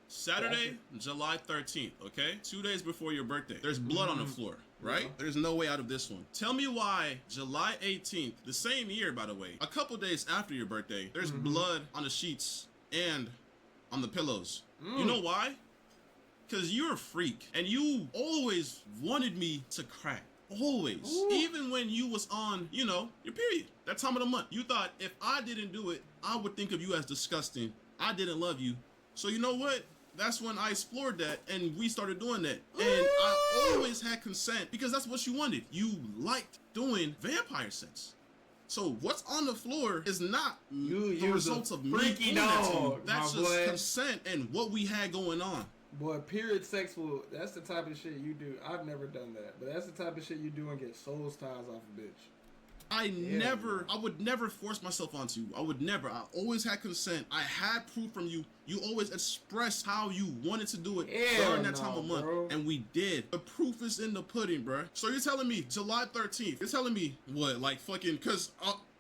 Speaker 2: Saturday, July 13th, okay? 2 days before your birthday. There's blood on the floor, right?
Speaker 1: Yeah.
Speaker 2: There's no way out of this one. Tell me why July 18th, the same year, by the way, a couple days after your birthday, there's blood on the sheets and on the pillows. You know why? Because you're a freak, and you always wanted me to crack. Always.
Speaker 1: Ooh.
Speaker 2: Even when you was on, you know, your period, that time of the month. You thought if I didn't do it, I would think of you as disgusting. I didn't love you. So you know what? That's when I explored that, and we started doing that. And I always had consent because that's what you wanted. You liked doing vampire sex. So what's on the floor is not the
Speaker 1: was
Speaker 2: results
Speaker 1: a
Speaker 2: of me
Speaker 1: freaky
Speaker 2: doing that to you.
Speaker 1: dog,
Speaker 2: That's
Speaker 1: my
Speaker 2: just
Speaker 1: boy.
Speaker 2: consent and what we had going on.
Speaker 1: Boy, period sex that's the type of shit you do. I've never done that, but that's the type of shit you do and get soul ties off a bitch.
Speaker 2: I would never force myself onto you. I would never. I always had consent. I had proof from you. You always expressed how you wanted to do it during that time of month.
Speaker 1: Bro.
Speaker 2: And we did. The proof is in the pudding, bruh. So you're telling me July 13th. You're telling me what? Like fucking, cause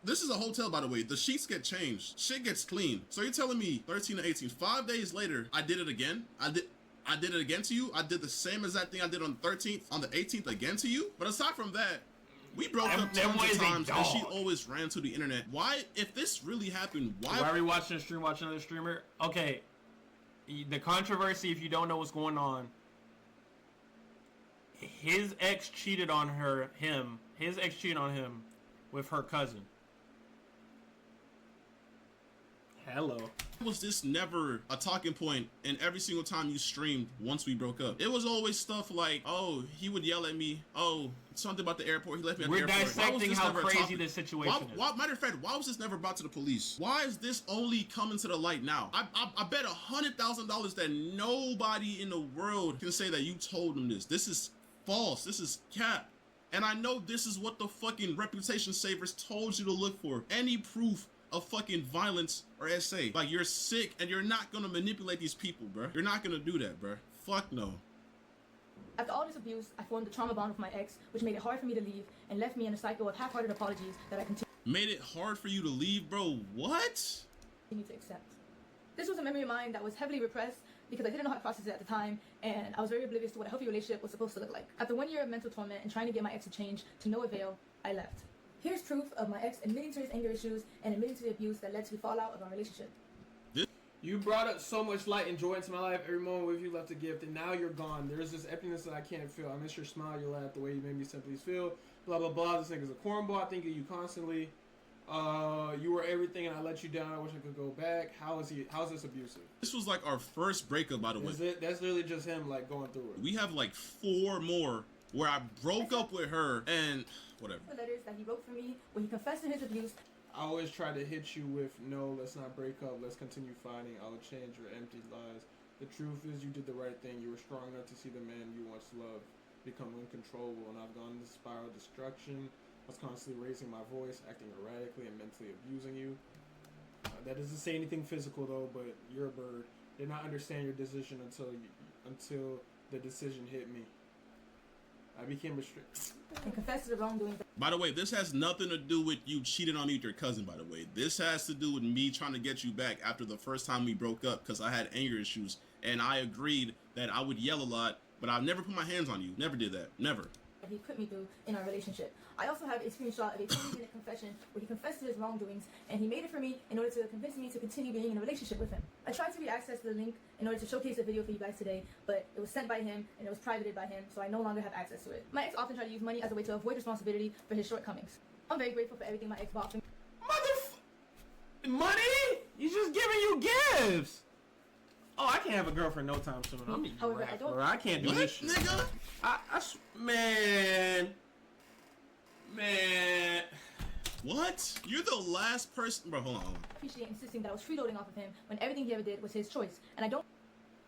Speaker 2: this is a hotel, by the way. The sheets get changed. Shit gets clean. So you're telling me 13 to 18. 5 days later, I did it again. I did it again to you. I did the same exact thing I did on the 13th, on the 18th again to you. But aside from that, We broke
Speaker 1: Them-
Speaker 2: up
Speaker 1: them
Speaker 2: tons
Speaker 1: boys
Speaker 2: of
Speaker 1: ain't
Speaker 2: times, and she
Speaker 1: dog.
Speaker 2: always ran to the internet. Why, if this really happened,
Speaker 1: Why are we watching a stream, watching another streamer? Okay, the controversy, if you don't know what's going on, his ex cheated on his ex cheated on him with her cousin. Hello.
Speaker 2: was this never a talking point in every single time you streamed once we broke up? It was always stuff like, oh, he would yell at me. Oh, something about the airport. He left me at the
Speaker 1: We're
Speaker 2: airport. Why was
Speaker 1: dissecting
Speaker 2: this
Speaker 1: how
Speaker 2: never a
Speaker 1: crazy
Speaker 2: topic?
Speaker 1: this situation is.
Speaker 2: Matter of fact, why was this never brought to the police? Why is this only coming to the light now? I bet $100,000 that nobody in the world can say that you told him this. This is false. This is cap. And I know this is what the fucking reputation savers told you to look for. Any proof of fucking violence or SA. Like, you're sick and you're not gonna manipulate these people, bruh. You're not gonna do that, bruh. Fuck no.
Speaker 3: After all this abuse, I formed a trauma bond with my ex, which made it hard for me to leave and left me in a cycle of half-hearted apologies that I
Speaker 2: Made it hard for you to leave, bro. What?
Speaker 3: continue to accept. This was a memory of mine that was heavily repressed because I didn't know how to process it at the time, and I was very oblivious to what a healthy relationship was supposed to look like. After 1 year of mental torment and trying to get my ex to change to no avail, I left. Here's proof of my ex admitting to his anger issues and admitting to the abuse that led to the fallout of our relationship.
Speaker 1: You brought up so much light and joy into my life. Every moment with you left a gift, and now you're gone. There's this emptiness that I can't feel. I miss your smile, your laugh, the way you made me simply feel. Blah, blah, blah. This nigga's a cornball. I think of you constantly. You were everything, and I let you down. I wish I could go back. How's this abusive?
Speaker 2: This was like our first breakup, by the way.
Speaker 1: Is it? That's literally just him, like, going through it.
Speaker 2: We have like 4 more where I broke up with her and whatever.
Speaker 3: The letters that he wrote for me, where he confessed to his abuse.
Speaker 1: I always try to hit you with, no, let's not break up. Let's continue fighting. I'll change your empty lies. The truth is you did the right thing. You were strong enough to see the man you once loved become uncontrollable. And I've gone into spiral of destruction. I was constantly raising my voice, acting erratically and mentally abusing you. That doesn't say anything physical, though, but you're a bird. Did not understand your decision until the decision hit me. I became restricted.
Speaker 3: And confessed to the wrongdoing.
Speaker 2: By the way, this has nothing to do with you cheating on me with your cousin, by the way. This has to do with me trying to get you back after the first time we broke up because I had anger issues. And I agreed that I would yell a lot, but I've never put my hands on you. Never did that. Never.
Speaker 3: That he put me through in our relationship. I also have a screenshot of a 20-minute confession where he confessed to his wrongdoings, and he made it for me in order to convince me to continue being in a relationship with him. I tried to re-access the link in order to showcase the video for you guys today, but it was sent by him and it was privated by him, so I no longer have access to it. My ex often tried to use money as a way to avoid responsibility for his shortcomings. I'm very grateful for everything my ex bought for me.
Speaker 1: Money? He's just giving you gifts. Oh, I can't have a girlfriend no time soon. I'm eating
Speaker 3: However,
Speaker 1: rap,
Speaker 3: I don't-
Speaker 1: bro. I can't do
Speaker 2: What,
Speaker 1: this shit.
Speaker 2: nigga?
Speaker 1: Man.
Speaker 2: What? You're the last person. Bro, hold on.
Speaker 3: Appreciate insisting that I was freeloading off of him when everything he ever did was his choice, and I don't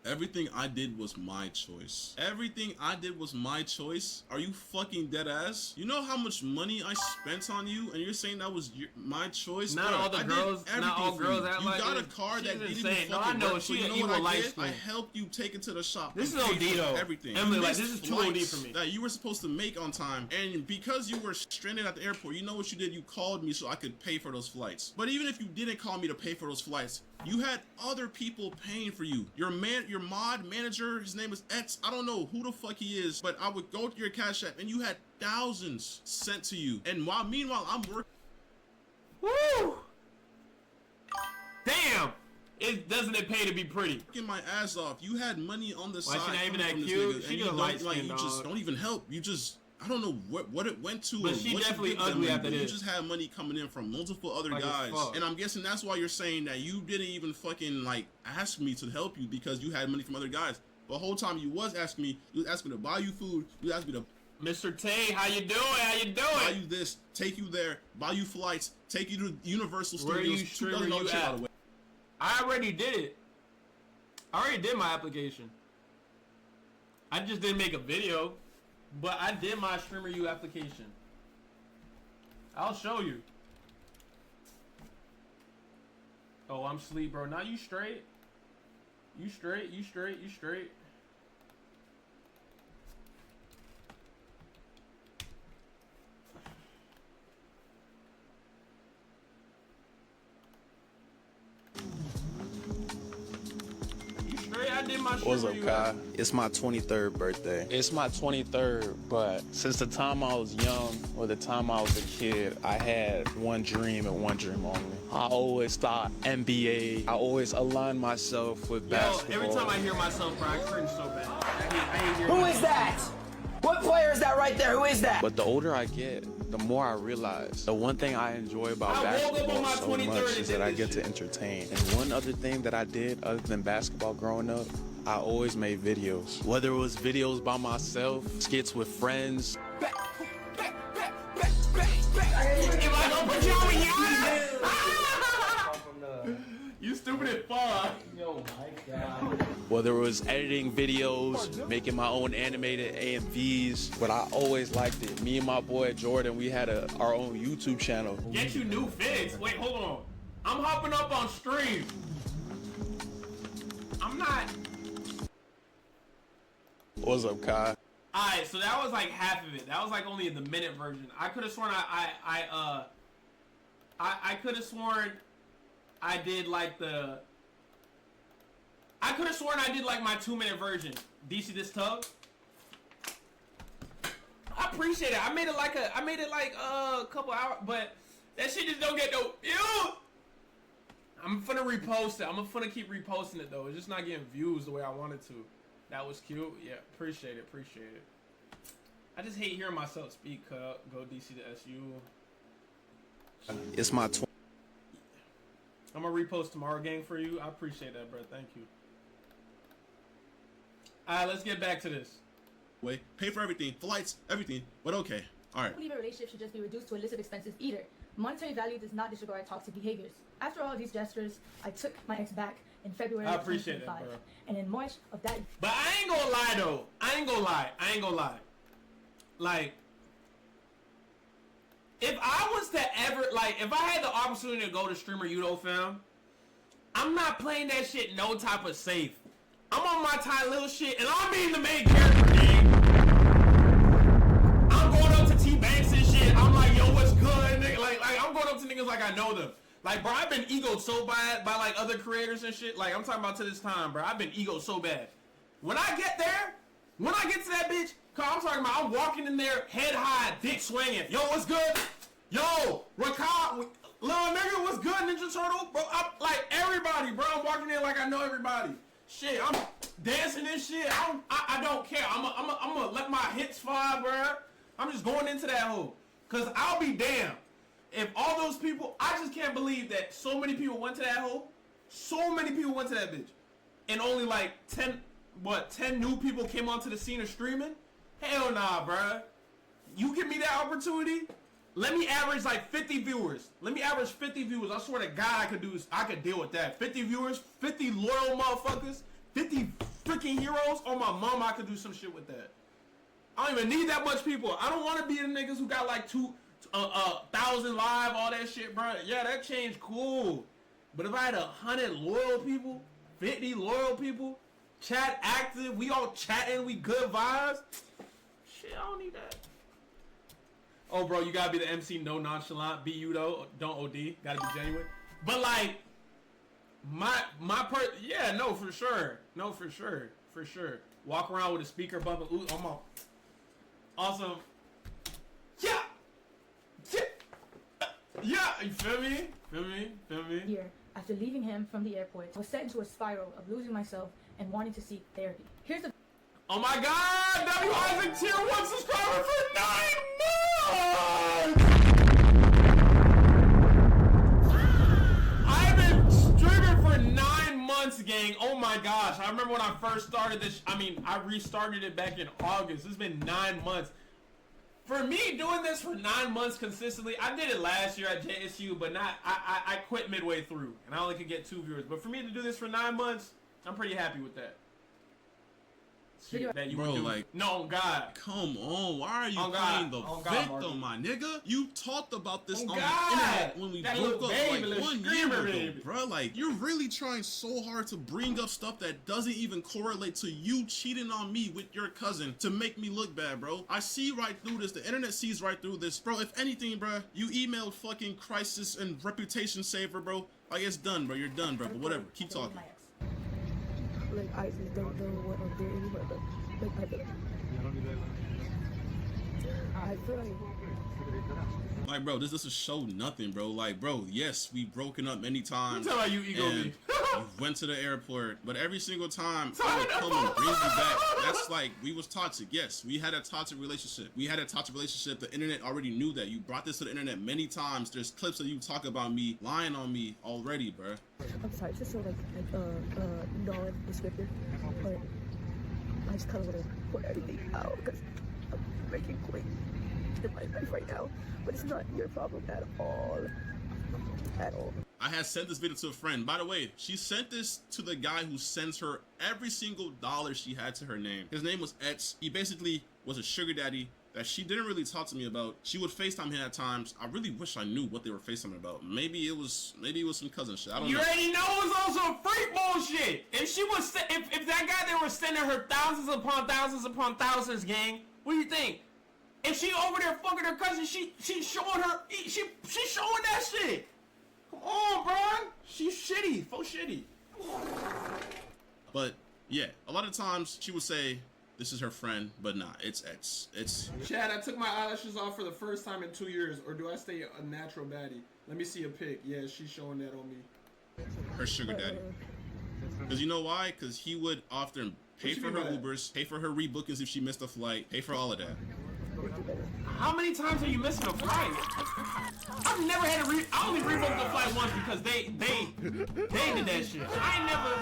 Speaker 2: Everything I did was my choice. Everything I did was my choice? Are you fucking dead ass? You know how much money I spent on you and you're saying that was my choice?
Speaker 1: Not
Speaker 2: Bro,
Speaker 1: all the
Speaker 2: I did
Speaker 1: girls- not
Speaker 2: everything
Speaker 1: all
Speaker 2: for
Speaker 1: girls
Speaker 2: you.
Speaker 1: act
Speaker 2: You
Speaker 1: like
Speaker 2: got a
Speaker 1: this.
Speaker 2: car
Speaker 1: She's
Speaker 2: that didn't
Speaker 1: insane.
Speaker 2: even
Speaker 1: No,
Speaker 2: fucking
Speaker 1: I know,
Speaker 2: work. So
Speaker 1: she
Speaker 2: you
Speaker 1: an
Speaker 2: know
Speaker 1: evil
Speaker 2: what I
Speaker 1: light
Speaker 2: did?
Speaker 1: skin.
Speaker 2: I helped you take it to the shop.
Speaker 1: This
Speaker 2: and
Speaker 1: is
Speaker 2: pay
Speaker 1: OD
Speaker 2: for
Speaker 1: though.
Speaker 2: everything.
Speaker 1: Emily,
Speaker 2: You
Speaker 1: like,
Speaker 2: missed
Speaker 1: this is too OD
Speaker 2: flights
Speaker 1: for me.
Speaker 2: that you were supposed to make on time, and because you were stranded at the airport, you know what you did? You called me so I could pay for those flights. But even if you didn't call me to pay for those flights, you had other people paying for you. Your mod manager, his name is X. I don't know who the fuck he is, but I would go to your Cash App and you had thousands sent to you. And meanwhile, I'm working.
Speaker 1: Woo! Damn! Doesn't it pay to be pretty?
Speaker 2: My ass off. You had money on the
Speaker 1: Why
Speaker 2: side.
Speaker 1: she not even
Speaker 2: coming
Speaker 1: that
Speaker 2: from this
Speaker 1: cute?
Speaker 2: nigga,
Speaker 1: She
Speaker 2: and you
Speaker 1: just
Speaker 2: don't,
Speaker 1: light
Speaker 2: like,
Speaker 1: skin,
Speaker 2: you just
Speaker 1: dog.
Speaker 2: don't even help. You just, I don't know what it went to.
Speaker 1: But
Speaker 2: or
Speaker 1: she
Speaker 2: what you
Speaker 1: definitely
Speaker 2: did with that
Speaker 1: ugly
Speaker 2: money,
Speaker 1: after
Speaker 2: but You
Speaker 1: this.
Speaker 2: just had money coming in from multiple other
Speaker 1: Like as
Speaker 2: guys,
Speaker 1: fuck.
Speaker 2: and I'm guessing that's why you're saying that you didn't even fucking like ask me to help you because you had money from other guys. The whole time you was asking me, you was asking me to buy you food, you asked me to
Speaker 1: Mr. Tay, how you doing? How you
Speaker 2: buy
Speaker 1: doing?
Speaker 2: you this, take you there, buy you flights, take you to Universal
Speaker 1: Where
Speaker 2: Studios.
Speaker 1: you streaming
Speaker 2: $2,000
Speaker 1: you
Speaker 2: shit, by
Speaker 1: at?
Speaker 2: the way.
Speaker 1: I already did it. I already did my application. I just didn't make a video, but I did my Streamer U application. I'll show you. Oh, I'm asleep, bro. Now you straight. You straight. You straight. You straight. You straight? I did my
Speaker 7: What's
Speaker 1: streamer
Speaker 7: up,
Speaker 1: you
Speaker 7: Kai?
Speaker 1: at?
Speaker 7: It's my 23rd birthday.
Speaker 8: It's my 23rd, but since the time I was young or the time I was a kid, I had one dream and one dream only. I always thought NBA. I always aligned myself with basketball.
Speaker 1: Every time I hear myself, bro, I cringe so bad. I hate hearing
Speaker 6: Who
Speaker 1: myself.
Speaker 6: is that? What player is that right there? Who is that?
Speaker 8: But the older I get, the more I realize the one thing I enjoy about
Speaker 1: I woke up on
Speaker 8: basketball
Speaker 1: my
Speaker 8: so
Speaker 1: 23rd
Speaker 8: much
Speaker 1: and
Speaker 8: is
Speaker 1: did
Speaker 8: that I
Speaker 1: this
Speaker 8: get to
Speaker 1: shit.
Speaker 8: entertain. And one other thing that I did other than basketball growing up, I always made videos. Whether it was videos by myself, skits with friends,
Speaker 1: If I don't put you on you stupid as fuck.
Speaker 8: whether it was editing videos, making my own animated AMVs, but I always liked it. Me and my boy Jordan, we had our own YouTube channel.
Speaker 1: Get you new figs. Wait, hold on. I'm hopping up on stream. I'm not.
Speaker 8: What's up, Kai?
Speaker 1: Alright, so that was like half of it. That was like only the minute version. I could have sworn I could have sworn I did like the. I could have sworn I did like my 2-minute version. DC this tug. I appreciate it. I made it like a couple hours, but that shit just don't get no views. I'm finna repost it. I'm finna keep reposting it though. It's just not getting views the way I wanted to. That was cute. Yeah, appreciate it. I just hate hearing myself speak. Go DC to SU.
Speaker 7: It's my
Speaker 1: I'm gonna repost tomorrow, gang, for you. I appreciate that, bro. Thank you. Alright, let's get back to this.
Speaker 2: Wait, pay for everything, flights, everything. But okay, all right.
Speaker 3: I believe a relationship should just be reduced to illicit expenses either. Monetary value does not disregard toxic behaviors. After all these gestures, I took my ex back in February
Speaker 1: I
Speaker 3: of
Speaker 1: appreciate
Speaker 3: 2025.
Speaker 1: that, bro.
Speaker 3: And in March of that
Speaker 1: But I ain't gonna lie though. I ain't gonna lie. Like, if I was to ever, like, if I had the opportunity to go to Streamer Udo, fam, I'm not playing that shit no type of safe. I'm on my Ty Lil shit, and I'm being the main character, gang. I'm going up to T-Banks and shit. I'm like, yo, what's good, nigga? Like, I'm going up to niggas like I know them. Like, bro, I've been egoed so bad by, like, other creators and shit. Like, I'm talking about to this time, bro. I've been egoed so bad. When I get there, when I get to that bitch, cause I'm talking about, I'm walking in there, head high, dick swinging. Yo, what's good? Yo, Rakad, little nigga, what's good, Ninja Turtle? Bro, I'm, like, everybody, bro. I'm walking in like I know everybody. Shit, I'm dancing and shit. I don't care. I'm gonna let my hits fly, bro. I'm just going into that hole. Cause I'll be damned. If all those people, I just can't believe that so many people went to that hole. So many people went to that bitch. And only like 10 new people came onto the scene of streaming? Hell nah, bruh. You give me that opportunity, let me average like 50 viewers. Let me average 50 viewers. I swear to God I could deal with that. 50 viewers, 50 loyal motherfuckers, 50 freaking heroes. On my mom, I could do some shit with that. I don't even need that much people. I don't want to be the niggas who got like 1,000 live, all that shit, bro. Yeah, that change cool. But if I had 100 loyal people, 50 loyal people, chat active, we all chatting, we good vibes. Shit, I don't need that. Oh, bro, you gotta be the MC, no nonchalant. Be you though, don't OD. Gotta be genuine. But like, yeah, no, for sure. No, for sure. Walk around with a speaker bumping. Ooh, I'm on. Awesome. Yeah. Yeah, you feel me?
Speaker 3: year, after leaving him from the airport, I was set into a spiral of losing myself and wanting to seek therapy. Here's the
Speaker 1: Oh my God, W Isaac tier 1 subscriber for 9 months! I've been streaming for 9 months, gang. Oh my gosh. I remember when I first started this, I restarted it back in August. It's been 9 months. For me, doing this for 9 months consistently, I did it last year at JSU, but I quit midway through, and I only could get 2 viewers. But for me to do this for 9 months, I'm pretty happy with that. Shit, that you
Speaker 2: Bro,
Speaker 1: would do.
Speaker 2: like,
Speaker 1: no, God.
Speaker 2: Come on, why are you
Speaker 1: On
Speaker 2: playing
Speaker 1: God.
Speaker 2: the
Speaker 1: On God,
Speaker 2: victim, my nigga? You talked about this
Speaker 1: On
Speaker 2: on
Speaker 1: God.
Speaker 2: the internet when we
Speaker 1: That
Speaker 2: broke
Speaker 1: little
Speaker 2: up
Speaker 1: baby,
Speaker 2: like
Speaker 1: little
Speaker 2: 1 year
Speaker 1: screamer
Speaker 2: ago,
Speaker 1: baby.
Speaker 2: bro. Like, you're really trying so hard to bring up stuff that doesn't even correlate to you cheating on me with your cousin to make me look bad, bro. I see right through this. The internet sees right through this. Bro, if anything, bro, you emailed fucking Crisis and Reputation Saver, bro. Like, it's done, bro. You're done, bro. But whatever. Keep talking.
Speaker 3: like I just don't know what I'm doing anymore, but like I feel
Speaker 2: Like, bro, this doesn't show nothing, bro. Like, bro, yes, we've broken up many times.
Speaker 1: Tell how you ego
Speaker 2: and
Speaker 1: me.
Speaker 2: we went to the airport, but every single time I would come and bring you back. That's like, we was toxic. Yes, we had a toxic relationship. The internet already knew that. You brought this to the internet many times. There's clips of you talk about me, lying on me already, bro.
Speaker 3: I'm sorry, it's just so like non-descriptive, but I just kind of want to put everything out because I'm making great in my life right now, but it's not your problem at all. At all.
Speaker 2: I had sent this video to a friend. By the way, she sent this to the guy who sends her every single dollar she had to her name. His name was Etz. He basically was a sugar daddy that she didn't really talk to me about. She would FaceTime him at times. I really wish I knew what they were FaceTiming about. Maybe it was some cousin shit. I don't
Speaker 1: You
Speaker 2: know.
Speaker 1: already know it was also freak bullshit. If she was, if that guy they were sending her thousands upon thousands, gang, what do you think? If she over there fucking her cousin, she showing her, she showing that shit. Come on, bro. She's shitty, faux shitty.
Speaker 2: But yeah, a lot of times she would say this is her friend, but nah, it's Etz. It's
Speaker 1: Chad, I took my eyelashes off for the first time in 2 years, or do I stay a natural baddie? Let me see a pic. Yeah, she's showing that on me.
Speaker 2: her sugar daddy. Because you know why? Because he would often pay
Speaker 1: What you
Speaker 2: for her
Speaker 1: mean by that?
Speaker 2: Ubers, pay for her rebookings if she missed a flight, pay for all of that.
Speaker 1: How many times are you missing a flight? I've never had I only rebooked the flight once because they did that shit. I ain't never.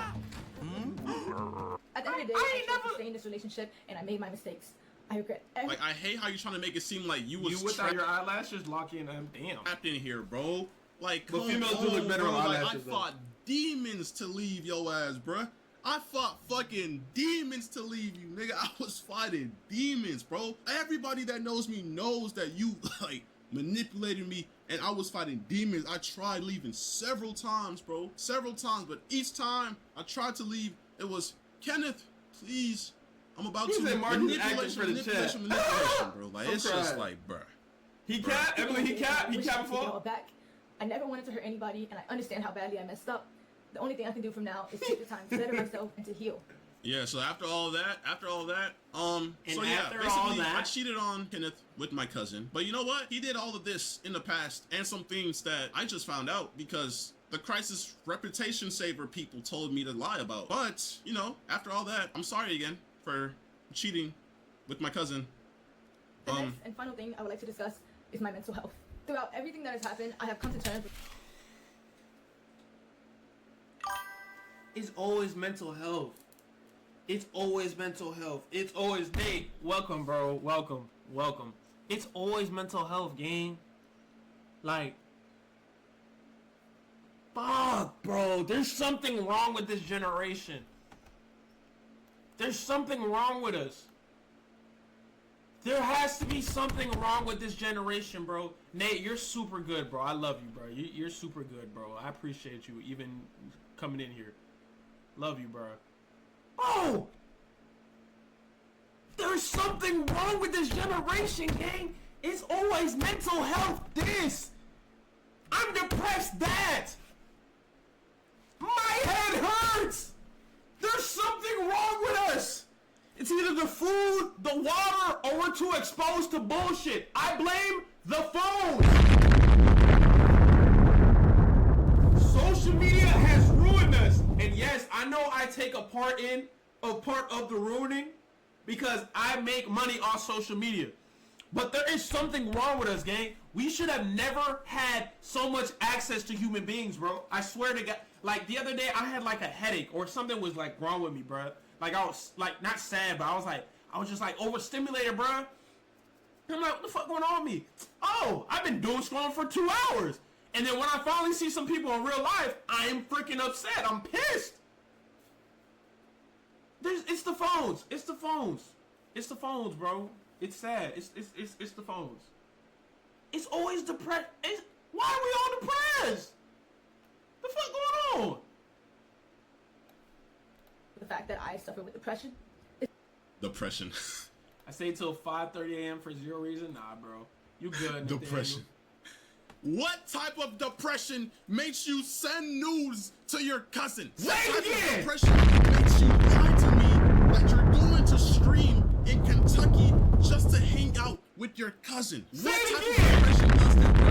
Speaker 3: At the end of the day, I chose to stay in this relationship, and I made my mistakes. I regret every.
Speaker 2: Like, I hate how you're trying to make it seem like you was
Speaker 1: You without your eyelashes, lock in them. Damn.
Speaker 2: trapped in here, bro. Like,
Speaker 1: But
Speaker 2: come
Speaker 1: females do
Speaker 2: on,
Speaker 1: look better
Speaker 2: bro.
Speaker 1: on
Speaker 2: Like, I
Speaker 1: eyelashes, though.
Speaker 2: fought demons to leave your ass, bruh. I fought fucking demons to leave you, nigga. I was fighting demons, bro. Everybody that knows me knows that you, like, manipulated me, and I was fighting demons. I tried leaving several times, bro. Several times, but each time I tried to leave, it was, Kenneth, please. I'm about
Speaker 1: He
Speaker 2: to
Speaker 1: said Martin's acting for the
Speaker 2: manipulation, bro. Like,
Speaker 1: I'm
Speaker 2: it's just
Speaker 1: crying.
Speaker 2: like, bruh.
Speaker 1: He capped? Emily, he capped before?
Speaker 3: back. I never wanted to hurt anybody, and I understand how badly I messed up. The only thing I can do from now is take the time to better myself and to heal.
Speaker 2: Yeah, so after all that, so yeah,
Speaker 1: after
Speaker 2: basically,
Speaker 1: all that-
Speaker 2: I cheated on Kenneth with my cousin. But you know what? He did all of this in the past, and some things that I just found out because the Crisis Reputation Saver people told me to lie about. But, you know, after all that, I'm sorry again for cheating with my cousin.
Speaker 3: The next and final thing I would like to discuss is my mental health. Throughout everything that has happened, I have come to terms with
Speaker 1: It's always mental health. It's always mental health. It's always Nate. Welcome, bro. Welcome. It's always mental health, gang. Like, fuck, bro. There's something wrong with this generation. There's something wrong with us. There has to be something wrong with this generation, bro. Nate, you're super good, bro. I love you, bro. You're super good, bro. I appreciate you even coming in here. Love you, bro. Oh! There's something wrong with this generation, gang. It's always mental health this. I'm depressed that. My head hurts. There's something wrong with us. It's either the food, the water, or we're too exposed to bullshit. I blame the phone. Social media has ruined us. And yes, I know I take a part of the ruining because I make money on social media. But there is something wrong with us, gang. We should have never had so much access to human beings, bro. I swear to God. Like, the other day, I had, like, a headache or something was, like, wrong with me, bro. Like, I was, like, not sad, but I was just, like, overstimulated, bro. I'm like, what the fuck going on with me? Oh, I've been doom scrolling for 2 hours. And then when I finally see some people in real life, I am freaking upset. I'm pissed. It's the phones. It's the phones. It's the phones, bro. It's sad. It's the phones. It's always depressed. Why are we all depressed? The fuck going on?
Speaker 3: the fact that I suffer with depression.
Speaker 2: Depression.
Speaker 1: I stay till 5:30 a.m. for zero reason. Nah, bro. You good?
Speaker 2: Depression. What type of depression makes you send news to your cousin?
Speaker 1: Say
Speaker 2: What
Speaker 1: it
Speaker 2: type of
Speaker 1: again!
Speaker 2: depression makes you with your cousin.
Speaker 1: Say
Speaker 2: What
Speaker 1: it
Speaker 2: type
Speaker 1: again.
Speaker 2: of depression does that, bro?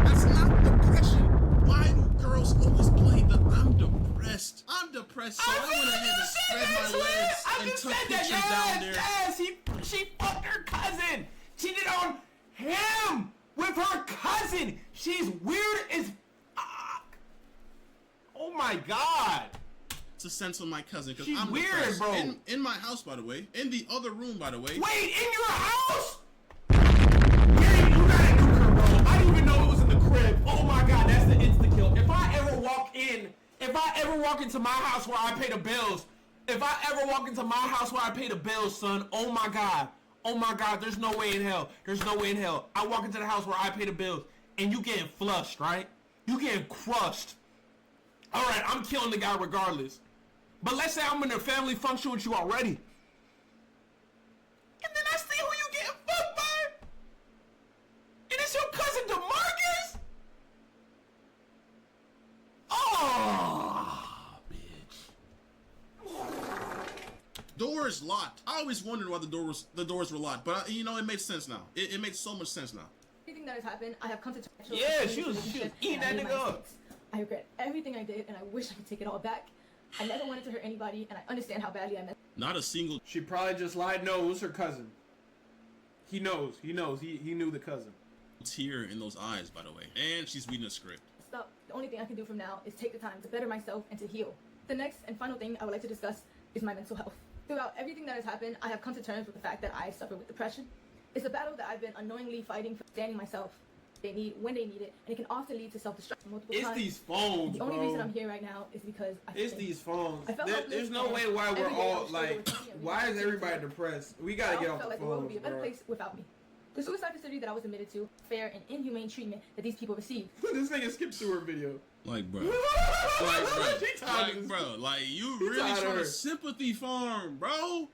Speaker 2: That's not depression. Why do girls always play the I'm depressed? I'm depressed, so I went ahead and spread my legs and took pictures down there.
Speaker 1: Yes, she fucked her cousin. Cheated on him with her cousin. She's weird as fuck. Oh my god.
Speaker 2: To send to my cousin because
Speaker 1: She's
Speaker 2: I'm
Speaker 1: weird,
Speaker 2: depressed.
Speaker 1: bro.
Speaker 2: In my house, by the way. In the other room, by the way.
Speaker 1: Wait, in your house? Yeah, you gotta do her, bro. I didn't even know it was in the crib. Oh my god, that's the insta kill. If I ever walk into my house where I pay the bills, son, oh my god, there's no way in hell. I walk into the house where I pay the bills, and you getting flushed, right? You getting crushed. All right, I'm killing the guy regardless. But let's say I'm in a family function with you already, and then I see who you getting fucked by, and it's your cousin DeMarcus. Oh, bitch.
Speaker 2: Door is locked. I always wondered why the doors were locked, but you know, it makes sense now. It makes so much sense now.
Speaker 3: Everything that has happened, I have come to terms with.
Speaker 1: Yeah, she was eating that nigga up.
Speaker 3: I regret everything I did, and I wish I could take it all back. I never wanted to hurt anybody, and I understand how badly I meant.
Speaker 2: Not a single
Speaker 1: She probably just lied. No, it was her cousin. He knows. He knew the cousin.
Speaker 2: tear in those eyes, by the way. And she's reading a script.
Speaker 3: Stop. The only thing I can do from now is take the time to better myself and to heal. The next and final thing I would like to discuss is my mental health. Throughout everything that has happened, I have come to terms with the fact that I suffer with depression. It's a battle that I've been unknowingly fighting for understanding myself. They need when they need it, and it can often lead to self-destruction multiple
Speaker 1: It's
Speaker 3: times.
Speaker 1: these phones,
Speaker 3: The only
Speaker 1: bro.
Speaker 3: reason I'm here right now is because
Speaker 1: It's these phones.
Speaker 3: I felt
Speaker 1: There's
Speaker 3: helpless,
Speaker 1: no
Speaker 3: and
Speaker 1: way why we're
Speaker 3: every day I
Speaker 1: all
Speaker 3: was struggling
Speaker 1: like.
Speaker 3: with something, and we
Speaker 1: Why
Speaker 3: had
Speaker 1: is
Speaker 3: to
Speaker 1: everybody
Speaker 3: take it.
Speaker 1: depressed? We gotta
Speaker 3: I
Speaker 1: get
Speaker 3: also
Speaker 1: off
Speaker 3: felt
Speaker 1: the
Speaker 3: like the world would
Speaker 1: phones,
Speaker 3: be a better
Speaker 1: bro.
Speaker 3: place without me. The suicide facility that I was admitted to, fair and inhumane treatment that these people received.
Speaker 1: This nigga skipped through her video.
Speaker 2: Like, bro.
Speaker 1: She tired of this.
Speaker 2: Like, you
Speaker 1: He
Speaker 2: really
Speaker 1: tired of
Speaker 2: trying
Speaker 1: her.
Speaker 2: to sympathy farm, bro.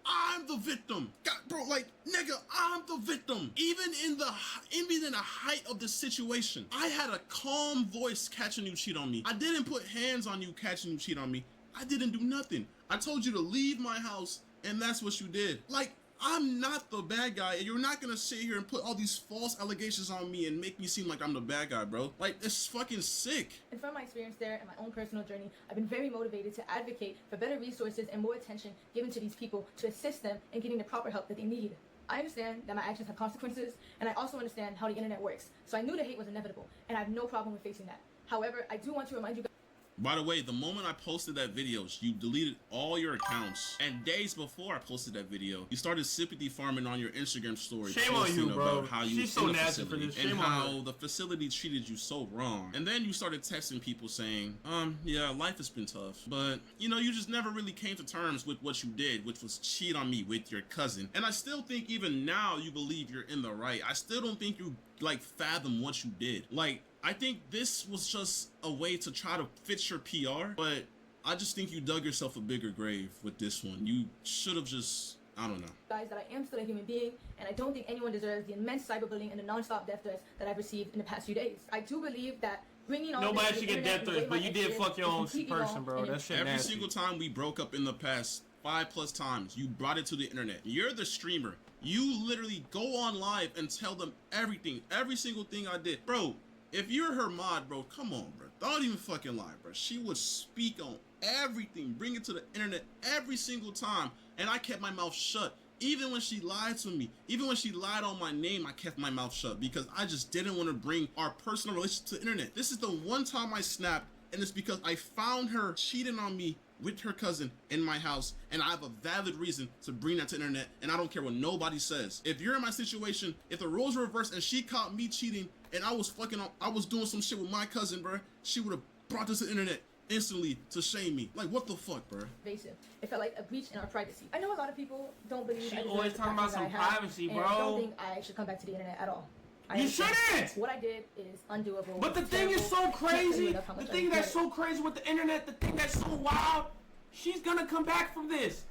Speaker 2: I'm the victim. God, bro, like, nigga, I'm the victim. Even in the height of the situation, I had a calm voice catching you cheat on me. I didn't put hands on you catching you cheat on me. I didn't do nothing. I told you to leave my house, and that's what you did. Like, I'm not the bad guy, and you're not gonna sit here and put all these false allegations on me and make me seem like I'm the bad guy, bro. Like, it's fucking sick.
Speaker 3: And from my experience there and my own personal journey, I've been very motivated to advocate for better resources and more attention given to these people to assist them in getting the proper help that they need. I understand that my actions have consequences, and I also understand how the internet works. So I knew the hate was inevitable, and I have no problem with facing that. However, I do want to remind you guys.
Speaker 2: By the way, the moment I posted that video, you deleted all your accounts. And days before I posted that video, you started sympathy farming on your Instagram story.
Speaker 1: Shame on you, bro.
Speaker 2: About how you
Speaker 1: She's so nasty for this.
Speaker 2: and
Speaker 1: Shame on
Speaker 2: how
Speaker 1: her.
Speaker 2: the facility treated you so wrong. And then you started texting people saying, yeah, life has been tough. But, you know, you just never really came to terms with what you did, which was cheat on me with your cousin. And I still think even now you believe you're in the right. I still don't think you, like, fathom what you did. Like, I think this was just a way to try to fit your PR, but I just think you dug yourself a bigger grave with this one. You should have just, I don't know.
Speaker 3: Guys, that I am still a human being, and I don't think anyone deserves the immense cyberbullying and the non-stop death threats that I've received in the past few days. I do believe that bringing on
Speaker 1: Nobody
Speaker 3: this
Speaker 1: should
Speaker 3: to
Speaker 1: get
Speaker 3: the
Speaker 1: death
Speaker 3: internet
Speaker 1: threats,
Speaker 3: and the way
Speaker 1: but you
Speaker 3: my
Speaker 1: did
Speaker 3: ex
Speaker 1: fuck your
Speaker 3: is
Speaker 1: own
Speaker 3: completely
Speaker 1: person,
Speaker 3: wrong,
Speaker 1: bro.
Speaker 3: and
Speaker 1: That shit
Speaker 2: Every
Speaker 1: nasty.
Speaker 2: single time we broke up in the past 5+ times, you brought it to the internet. You're the streamer. You literally go on live and tell them everything, every single thing I did. Bro, if you're her mod, bro, come on, bro. Don't even fucking lie, bro. She would speak on everything, bring it to the internet every single time, and I kept my mouth shut. Even when she lied to me, even when she lied on my name, I kept my mouth shut because I just didn't want to bring our personal relationship to the internet. This is the one time I snapped, and it's because I found her cheating on me with her cousin in my house, and I have a valid reason to bring that to the internet, and I don't care what nobody says. If you're in my situation, if the roles were reversed and she caught me cheating and I was doing some shit with my cousin, bro, she would have brought this to the internet instantly to shame me. Like, what the fuck, bro?
Speaker 3: invasive. It felt like a breach in our privacy. I know a lot of people don't believe
Speaker 1: She
Speaker 3: I deserve
Speaker 1: always
Speaker 3: the
Speaker 1: talking about
Speaker 3: practice
Speaker 1: some
Speaker 3: that I have,
Speaker 1: privacy,
Speaker 3: and
Speaker 1: bro.
Speaker 3: I don't think I should come back to the internet at all. I
Speaker 1: You
Speaker 3: understand.
Speaker 1: shouldn't!
Speaker 3: What I did is undoable.
Speaker 1: But the
Speaker 3: It's
Speaker 1: thing is so
Speaker 3: terrible. Can't tell you
Speaker 1: crazy,
Speaker 3: enough how
Speaker 1: the
Speaker 3: much I
Speaker 1: thing that's
Speaker 3: regret
Speaker 1: so crazy with the internet, the thing that's so wild, she's gonna come back from this.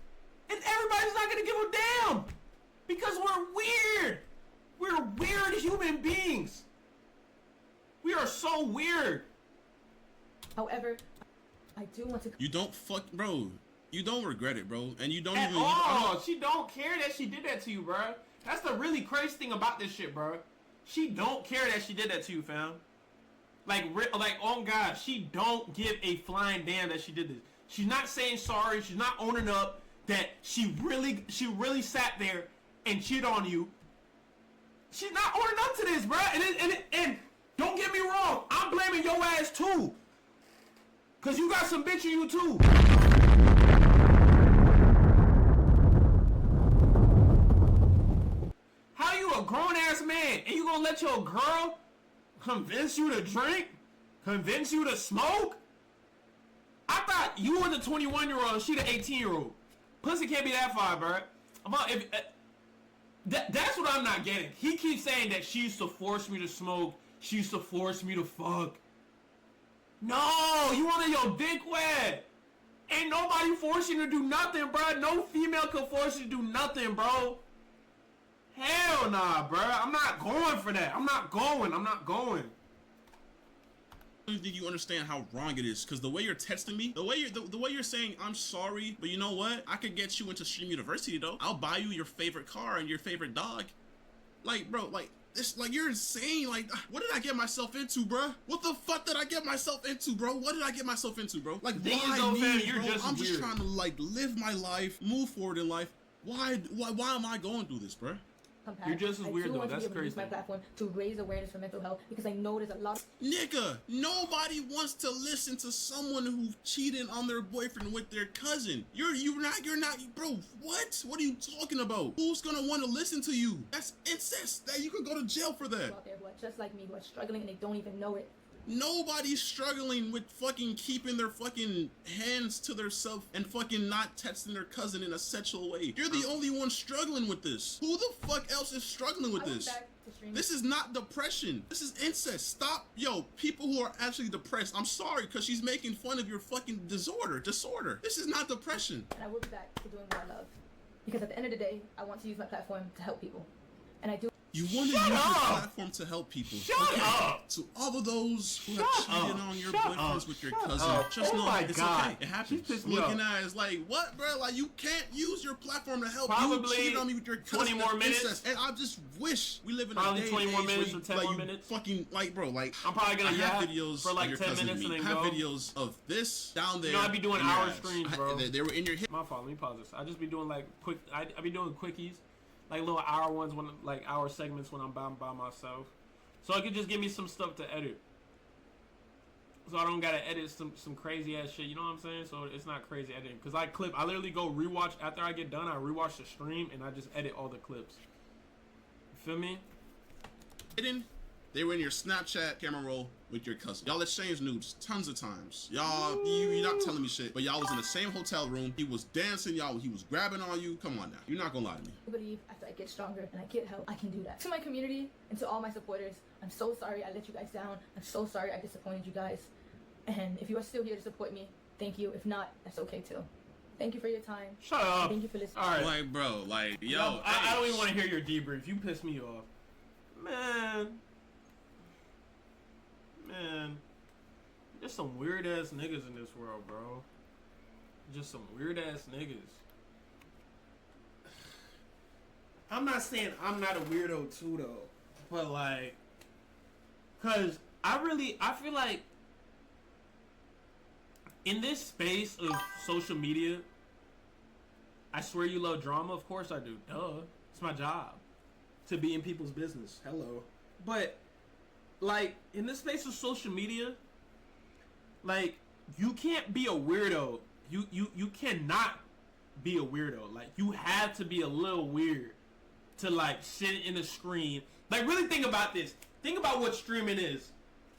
Speaker 1: And everybody's not gonna give a damn. Because we're weird. We're weird human beings. We are so weird.
Speaker 3: it. However, I do want to.
Speaker 2: You don't fuck, bro. You don't regret it, bro, and you don't
Speaker 1: At
Speaker 2: even.
Speaker 1: all. She don't care that she did that to you, bro. That's the really crazy thing about this shit, bro. She don't care that she did that to you, fam. Like, oh God, she don't give a flying damn that she did this. She's not saying sorry. She's not owning up that she really sat there and cheated on you. She's not owning up to this, bro. And don't get me wrong, I'm blaming your ass too. Cause you got some bitch in you too. How you a grown ass man and you gonna let your girl convince you to drink? Convince you to smoke? I thought you were the 21-year-old and she the 18-year-old. Pussy can't be that far, bro. That's what I'm not getting. He keeps saying that she used to force me to smoke. She used to force me to fuck. No, you wanted your dick wet. Ain't nobody forcing you to do nothing, bro. No female can force you to do nothing, bro. Hell nah, bro. I'm not going for that. I'm not going.
Speaker 2: I don't think you understand how wrong it is, because the way you're texting me, the way you're saying I'm sorry, but you know what? I could get you into Stream University though. I'll buy you your favorite car and your favorite dog. Like, bro, like this, like you're insane. Like, what did I get myself into, bro? What the fuck did I get myself into, bro? What did I get myself into, bro? Like, why me,
Speaker 1: you're
Speaker 2: bro?
Speaker 1: just
Speaker 2: I'm just
Speaker 1: weird.
Speaker 2: trying to like live my life, move forward in life. Why am I going through this, bro?
Speaker 1: You're just as weird, though. That's
Speaker 3: I do want to be able to use
Speaker 1: crazy.
Speaker 3: my platform to raise awareness for mental health because I know there's a lot.
Speaker 2: Nigga, nobody wants to listen to someone who cheated on their boyfriend with their cousin. You're not, bro. What are you talking about? Who's gonna want to listen to you? That's incest. That you could go to jail for that.
Speaker 3: Out there who are just like me, who are struggling and they don't even know it.
Speaker 2: Nobody's struggling with fucking keeping their fucking hands to themselves and fucking not texting their cousin in a sexual way. You're the only one struggling with this. Who the fuck else is struggling with
Speaker 3: I went
Speaker 2: this?
Speaker 3: back to streaming.
Speaker 2: This is not depression. This is incest. Stop. Yo, people who are actually depressed, I'm sorry, because she's making fun of your fucking disorder. This is not depression.
Speaker 3: And I will be back to doing what I love. Because at the end of the day, I want to use my platform to help people. And I do.
Speaker 2: You want to use your platform to help people.
Speaker 1: Shut up!
Speaker 2: To all of those who have cheated on your boyfriends with your cousin,
Speaker 1: up.
Speaker 2: just
Speaker 1: Oh
Speaker 2: know
Speaker 1: my
Speaker 2: it's
Speaker 1: God.
Speaker 2: okay. It happens.
Speaker 1: She pissed me
Speaker 2: Looking
Speaker 1: off.
Speaker 2: at it, it's like, what, bro? Like, you can't use your platform to help.
Speaker 1: Probably
Speaker 2: You cheated on me with your cousin.
Speaker 1: 20 more
Speaker 2: That's
Speaker 1: minutes.
Speaker 2: incest. And I just wish we live in
Speaker 1: Probably
Speaker 2: a day
Speaker 1: 20
Speaker 2: and
Speaker 1: more
Speaker 2: age
Speaker 1: minutes
Speaker 2: where
Speaker 1: or 10
Speaker 2: like,
Speaker 1: more
Speaker 2: you
Speaker 1: minutes.
Speaker 2: Fucking, like, bro, like,
Speaker 1: I'm probably gonna
Speaker 2: I have
Speaker 1: yap
Speaker 2: videos
Speaker 1: for like
Speaker 2: of your
Speaker 1: 10
Speaker 2: cousin
Speaker 1: minutes
Speaker 2: to me.
Speaker 1: and
Speaker 2: I
Speaker 1: then
Speaker 2: have
Speaker 1: go.
Speaker 2: videos of this down there.
Speaker 1: You know, I be doing
Speaker 2: in your
Speaker 1: hour
Speaker 2: ass.
Speaker 1: streams, bro.
Speaker 2: They were in your hip.
Speaker 1: My fault. Let me pause this. I just be doing like quick. I be doing quickies, like little hour ones when like hour segments when I'm by myself. So it could just give me some stuff to edit. So I don't gotta edit some crazy ass shit, you know what I'm saying? So it's not crazy editing. Cause I literally go rewatch, after I get done, I rewatch the stream and I just edit all the clips. You feel me?
Speaker 2: They were in your Snapchat camera roll with your cousin. Y'all exchanged nudes tons of times. You're not telling me shit, but y'all was in the same hotel room. He was dancing, he was grabbing on you. Come on now. You're not gonna lie to me.
Speaker 3: I believe after I get stronger and I get help, I can do that. To my community and to all my supporters, I'm so sorry I let you guys down. I'm so sorry I disappointed you guys. And if you are still here to support me, thank you. If not, that's okay too. Thank you for your time.
Speaker 1: Shut up.
Speaker 3: Thank you for listening.
Speaker 1: All right.
Speaker 2: Like, bro, like, yo.
Speaker 1: No, I don't even want to hear your debrief. You piss me off. Man. There's some weird ass niggas in this world, bro. Just some weird ass niggas. I'm not saying I'm not a weirdo too though. But like, cause I feel like in this space of social media, I swear you love drama. Of course I do. Duh. It's my job to be in people's business. Hello. But like in this space of social media, like you can't be a weirdo. You cannot be a weirdo. Like you have to be a little weird to like sit in the screen. Like really think about this. Think about what streaming is.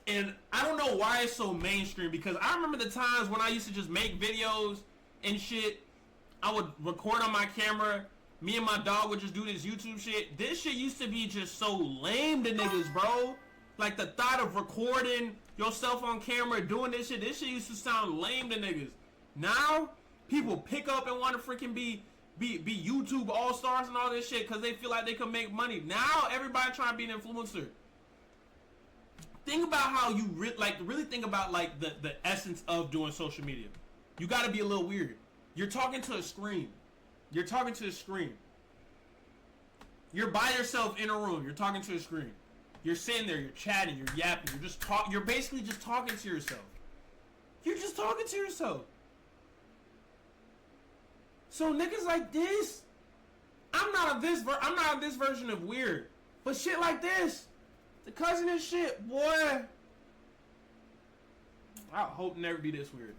Speaker 1: And I don't know why it's so mainstream, because I remember the times when I used to just make videos and shit. I would record on my camera. Me and my dog would just do this YouTube shit. This shit used to be just so lame to niggas, bro. Like the thought of recording yourself on camera doing this shit used to sound lame to niggas. Now, people pick up and want to freaking be YouTube all-stars and all this shit because they feel like they can make money. Now, everybody trying to be an influencer. Think about how you really think about like the essence of doing social media. You got to be a little weird. You're talking to a screen. You're talking to a screen. You're by yourself in a room. You're talking to a screen. You're sitting there. You're chatting. You're yapping. You're just talk. You're basically just talking to yourself. You're just talking to yourself. So niggas like this, I'm not this version of weird, but shit like this, the cousin and shit, boy. I hope never be this weird.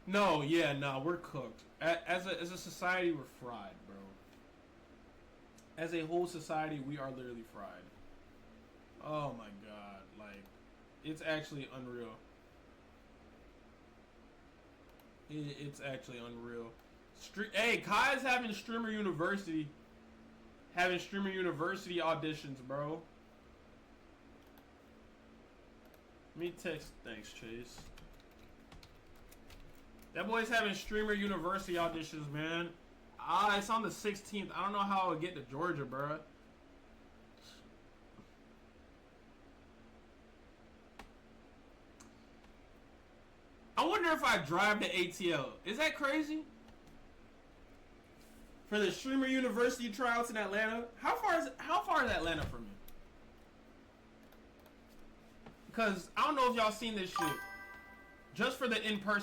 Speaker 1: No, yeah, no, we're cooked. As a society, we're fried, bro. As a whole society, we are literally fried. Oh my god, like, it's actually unreal. It's actually unreal. Hey, Kai's having Streamer University. Having Streamer University auditions, bro. Let me text. Thanks, Chase. That boy's having Streamer University auditions, man. It's on the 16th. I don't know how I'll get to Georgia, bro. I wonder if I drive to ATL. Is that crazy? For the Streamer University tryouts in Atlanta, how far is Atlanta from me? Because I don't know if y'all seen this shit. Just for the in-person